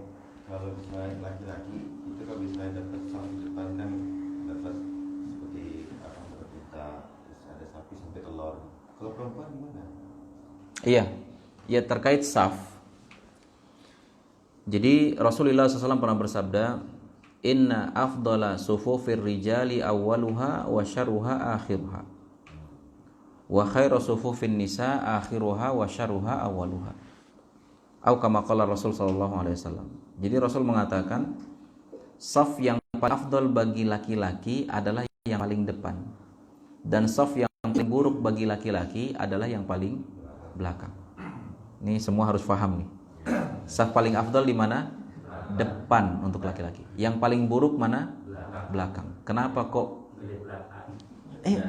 misalnya laki-laki itu kalau misalnya dapat sapi depan kan dapat seperti apa berita, terus ada sapi sampai telur. Kalau perempuan gimana? Iya, ya terkait saf. Jadi Rasulullah SAW pernah bersabda, Inna afdala sufufir rijali awwaluha wa syarruha akhiruha. Wa khairu sufufin nisa akhiruha wa syarruha awwaluha. Atau kama qala Rasul sallallahu alaihi wasallam. Jadi Rasul mengatakan saf yang paling afdal bagi laki-laki adalah yang paling depan. Dan saf yang paling buruk bagi laki-laki adalah yang paling belakang. Ini semua harus paham nih. Saf paling afdal di mana? Depan untuk laki-laki. Yang paling buruk mana? Belakang. Kenapa kok?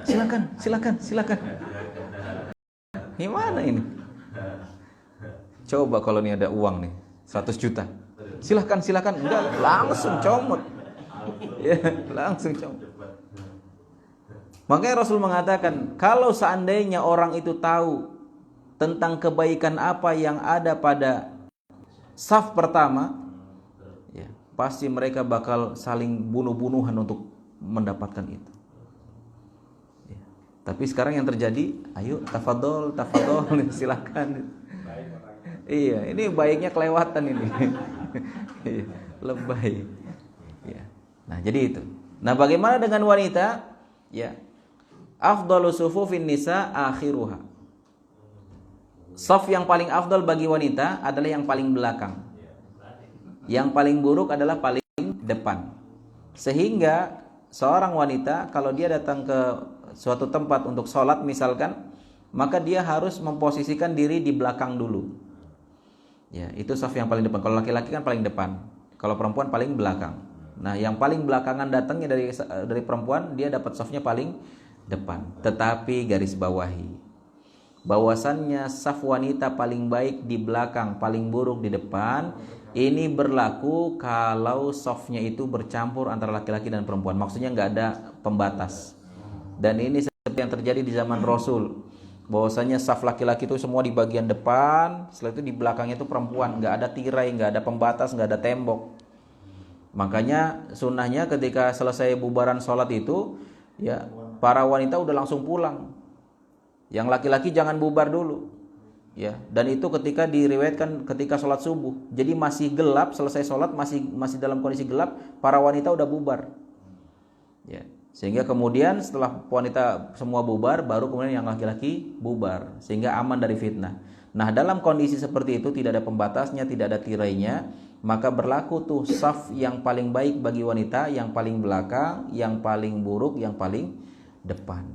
Silakan. Gimana ini? Coba kalau ini ada uang nih, 100 juta. Silakan. Enggak, langsung comot. Ya, langsung comot. Makanya Rasul mengatakan, kalau seandainya orang itu tahu tentang kebaikan apa yang ada pada saf pertama, ya, pasti mereka bakal saling bunuh-bunuhan untuk mendapatkan itu. Ya. Tapi sekarang yang terjadi, ayo tafadhol, silakan. Iya, ini baiknya kelewatan ini. Lebay. Ya. Nah, jadi itu. Nah, bagaimana dengan wanita? Ya. Afdalu sufufin nisa akhiruha. Saf yang paling afdal bagi wanita adalah yang paling belakang. Yang paling buruk adalah paling depan. Sehingga seorang wanita kalau dia datang ke suatu tempat untuk sholat misalkan, maka dia harus memposisikan diri di belakang dulu. Ya, itu saf yang paling depan. Kalau laki-laki kan paling depan. Kalau perempuan paling belakang. Nah, yang paling belakangan datangnya dari perempuan, dia dapat safnya paling depan. Tetapi garis bawahi bahwasannya saf wanita paling baik di belakang, paling buruk di depan. Ini berlaku kalau safnya itu bercampur antara laki-laki dan perempuan. Maksudnya nggak ada pembatas. Dan ini seperti yang terjadi di zaman Rasul. Bahwasanya saf laki-laki itu semua di bagian depan, setelah itu di belakangnya itu perempuan. Nggak ada tirai, nggak ada pembatas, nggak ada tembok. Makanya sunnahnya ketika selesai bubaran sholat itu, ya para wanita udah langsung pulang. Yang laki-laki jangan bubar dulu. Ya, dan itu ketika diriwayatkan ketika sholat subuh. Jadi masih gelap, selesai sholat masih dalam kondisi gelap, para wanita udah bubar. Ya, sehingga kemudian setelah wanita semua bubar, baru kemudian yang laki-laki bubar, sehingga aman dari fitnah. Nah, dalam kondisi seperti itu tidak ada pembatasnya, tidak ada tirainya, maka berlaku tuh saf yang paling baik bagi wanita, yang paling belakang, yang paling buruk, yang paling depan.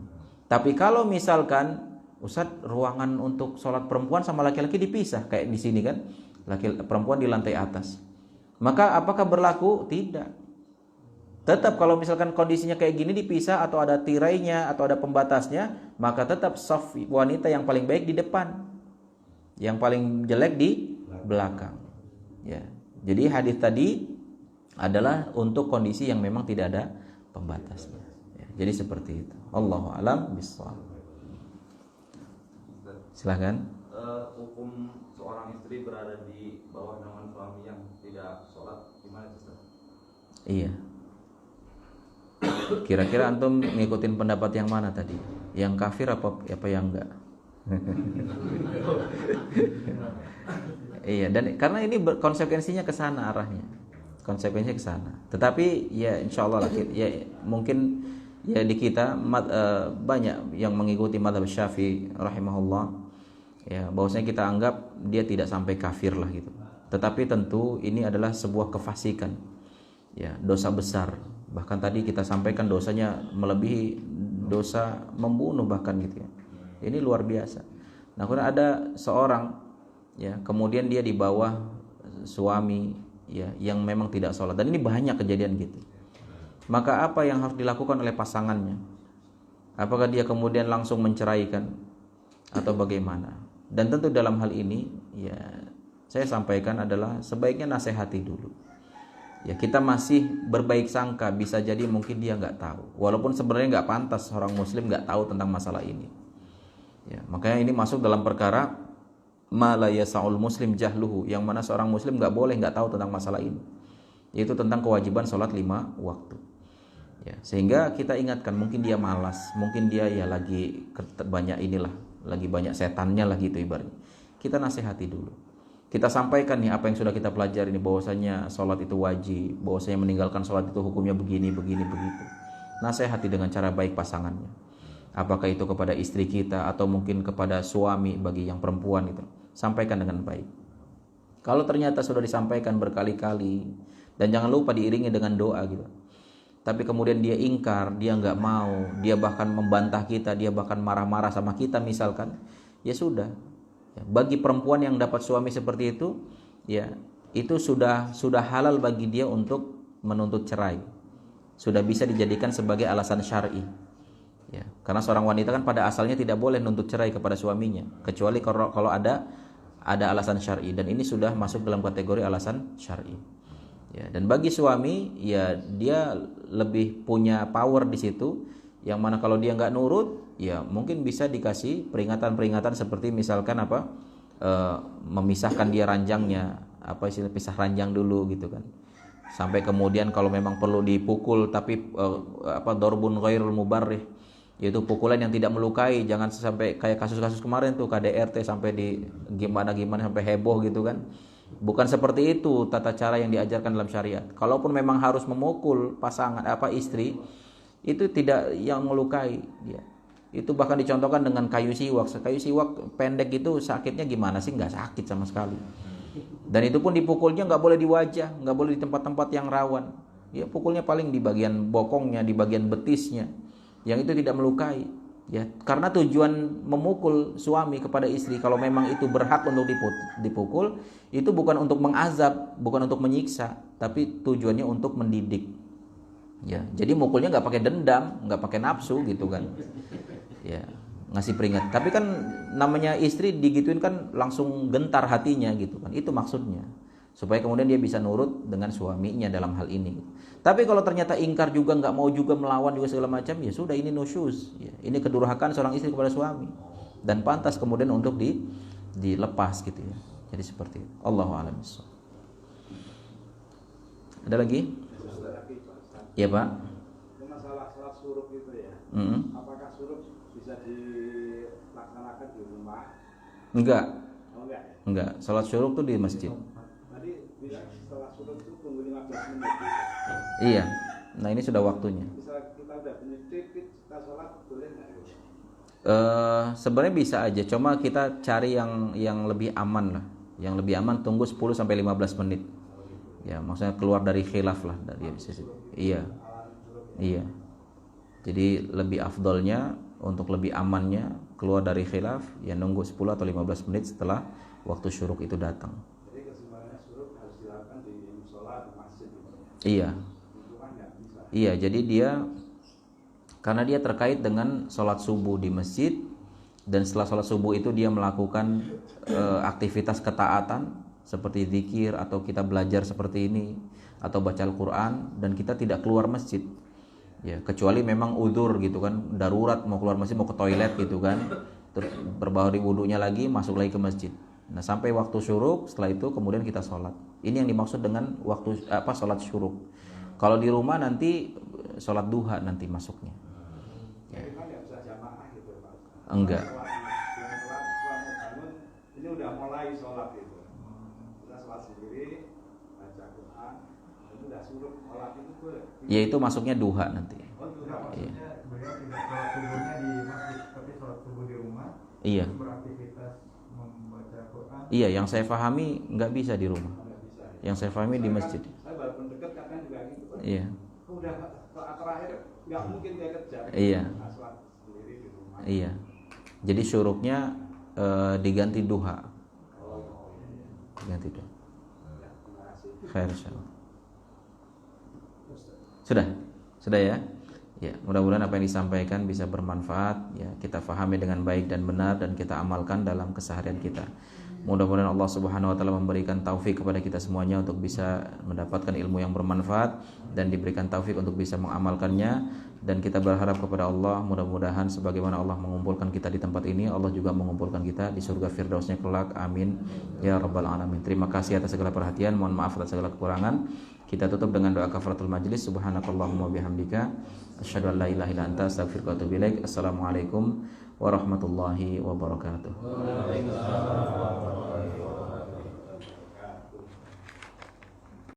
Tapi kalau misalkan Ustadz, ruangan untuk sholat perempuan sama laki-laki dipisah kayak di sini kan, perempuan di lantai atas. Maka apakah berlaku? Tidak. Tetap kalau misalkan kondisinya kayak gini dipisah atau ada tirainya atau ada pembatasnya, maka tetap saf wanita yang paling baik di depan, yang paling jelek di belakang. Ya. Jadi hadis tadi adalah untuk kondisi yang memang tidak ada pembatasnya. Ya, jadi seperti itu. Allahu a'lam bishawab. Silakan. Hukum seorang istri berada di bawah naungan suami yang tidak sholat gimana itu? Iya. Kira-kira antum ngikutin pendapat yang mana tadi? Yang kafir apa yang enggak? Iya, dan karena ini konsekuensinya ke sana arahnya. Konsekuensinya ke sana. Tetapi ya insyaallah lah ya mungkin ya di kita banyak yang mengikuti mazhab Syafi'i rahimahullah. Ya, bahwasanya kita anggap dia tidak sampai kafir lah gitu. Tetapi tentu ini adalah sebuah kefasikan. Ya, dosa besar. Bahkan tadi kita sampaikan dosanya melebihi dosa membunuh bahkan gitu ya. Ini luar biasa. Nah, kemudian ada seorang ya, kemudian dia di bawah suami ya yang memang tidak sholat, dan ini banyak kejadian gitu. Maka apa yang harus dilakukan oleh pasangannya? Apakah dia kemudian langsung menceraikan atau bagaimana? Dan tentu dalam hal ini ya saya sampaikan adalah sebaiknya nasihati dulu. Ya, kita masih berbaik sangka, bisa jadi mungkin dia nggak tahu. Walaupun sebenarnya nggak pantas seorang muslim nggak tahu tentang masalah ini. Ya, makanya ini masuk dalam perkara ma la yasa'ul muslim jahluhu, yang mana seorang muslim nggak boleh nggak tahu tentang masalah ini, yaitu tentang kewajiban sholat 5 waktu. Ya, sehingga kita ingatkan, mungkin dia malas, mungkin dia ya lagi banyak inilah, lagi banyak setannya lah gitu ibaratnya. Kita nasihati dulu. Kita sampaikan nih apa yang sudah kita pelajari ini, bahwasanya sholat itu wajib, bahwasanya meninggalkan sholat itu hukumnya begini begitu. Nasihati dengan cara baik pasangannya. Apakah itu kepada istri kita atau mungkin kepada suami bagi yang perempuan itu. Sampaikan dengan baik. Kalau ternyata sudah disampaikan berkali-kali, dan jangan lupa diiringi dengan doa gitu. Tapi kemudian dia ingkar, dia nggak mau, dia bahkan membantah kita, dia bahkan marah-marah sama kita misalkan, ya sudah. Bagi perempuan yang dapat suami seperti itu, ya itu sudah halal bagi dia untuk menuntut cerai. Sudah bisa dijadikan sebagai alasan syar'i. Ya, karena seorang wanita kan pada asalnya tidak boleh nuntut cerai kepada suaminya, kecuali kalau ada alasan syar'i, dan ini sudah masuk dalam kategori alasan syar'i. Ya, dan bagi suami, ya dia lebih punya power di situ, yang mana kalau dia nggak nurut, ya mungkin bisa dikasih peringatan-peringatan seperti misalkan memisahkan dia ranjangnya, istilah pisah ranjang dulu gitu kan. Sampai kemudian kalau memang perlu dipukul, tapi dorbun ghairul mubarrih, yaitu pukulan yang tidak melukai, jangan sampai kayak kasus-kasus kemarin tuh KDRT sampai di gimana sampai heboh gitu kan. Bukan seperti itu tata cara yang diajarkan dalam syariat. Kalaupun memang harus memukul pasangan istri, itu tidak yang melukai dia. Itu bahkan dicontohkan dengan kayu siwak. Kayu siwak pendek itu sakitnya gimana sih? Nggak sakit sama sekali. Dan itu pun dipukulnya nggak boleh di wajah, nggak boleh di tempat-tempat yang rawan. Ya pukulnya paling di bagian bokongnya, di bagian betisnya, yang itu tidak melukai. Ya, karena tujuan memukul suami kepada istri, kalau memang itu berhak untuk dipukul, itu bukan untuk mengazab, bukan untuk menyiksa, tapi tujuannya untuk mendidik. Ya, jadi mukulnya nggak pakai dendam, nggak pakai nafsu gitu kan. Ya, ngasih peringat. Tapi kan namanya istri digituin kan langsung gentar hatinya gitu kan. Itu maksudnya. Supaya kemudian dia bisa nurut dengan suaminya dalam hal ini. Tapi kalau ternyata ingkar juga, nggak mau juga melawan juga segala macam, ya sudah, ini nusyuz. Ya, ini kedurhakaan seorang istri kepada suami. Dan pantas kemudian untuk dilepas gitu ya. Jadi seperti itu. Allahu a'lam bishawab. Ada lagi? Ya Pak. Masalah salat syuruk itu ya. Apakah syuruk bisa dilaksanakan di rumah? Enggak. Oh enggak ya? Enggak. Salat syuruk tuh di masjid. Tadi bisa salat syuruk itu tunggu 15 menit. Iya. Nah, ini sudah waktunya. Bisa kita udah penyidik, kita sholat boleh nggak? Sebenarnya bisa aja. Cuma kita cari yang lebih aman lah. Yang lebih aman tunggu 10 sampai 15 menit. Ya, maksudnya keluar dari khilaf lah dari sisi. Iya. Iya. Jadi lebih afdolnya, untuk lebih amannya keluar dari khilaf, ya nunggu 10 atau 15 menit setelah waktu syuruk itu datang. Jadi kesimpulannya syuruk harus dilakukan di musola, di masjid. Iya. Iya, jadi karena dia terkait dengan sholat subuh di masjid, dan setelah sholat subuh itu dia melakukan aktivitas ketaatan seperti zikir atau kita belajar seperti ini atau baca Al-Qur'an dan kita tidak keluar masjid. Ya, kecuali memang udzur gitu kan, darurat mau keluar masjid, mau ke toilet gitu kan. Terus berbaharui wudunya lagi, masuk lagi ke masjid. Nah, sampai waktu syuruk, setelah itu kemudian kita sholat. Ini yang dimaksud dengan waktu sholat syuruk. Kalau di rumah nanti sholat duha nanti masuknya. Jadi kan nggak bisa jamaah gitu Pak. Enggak. Bangun, ini udah mulai sholat itu. Kita sholat sendiri, baca Quran, itu udah suruh sholat itu Ya itu masuknya duha nanti. Oh, duha Iya. Maksudnya beliau tidak sholat subuhnya di masjid tapi sholat subuh di rumah. Iya. Beraktivitas membaca Quran. Iya, yang saya pahami nggak bisa di rumah. nggak bisa. Yang saya pahami di masjid. Saya walaupun dekat kadang juga gitu Pak. Iya. Udah saat terakhir nggak mungkin dia kerja. Iya. Nah, sholat sendiri di rumah. Iya. Jadi syuruknya diganti duha. Diganti duha. Ya, terima kasih. Khair insyaallah. Sudah ya. Ya, mudah-mudahan apa yang disampaikan bisa bermanfaat ya, kita fahami dengan baik dan benar dan kita amalkan dalam keseharian kita. Mudah-mudahan Allah Subhanahu wa taala memberikan taufik kepada kita semuanya untuk bisa mendapatkan ilmu yang bermanfaat dan diberikan taufik untuk bisa mengamalkannya, dan kita berharap kepada Allah mudah-mudahan sebagaimana Allah mengumpulkan kita di tempat ini, Allah juga mengumpulkan kita di surga firdausnya kelak. Amin ya rabbal alamin. Terima kasih atas segala perhatian, mohon maaf atas segala kekurangan. Kita tutup dengan doa kafaratul majlis. Subhanakallahumma bihamdika asyhadu an la ilaha illa anta astaghfiruka wa atubu ilaik. Assalamualaikum warahmatullahi wabarakatuh.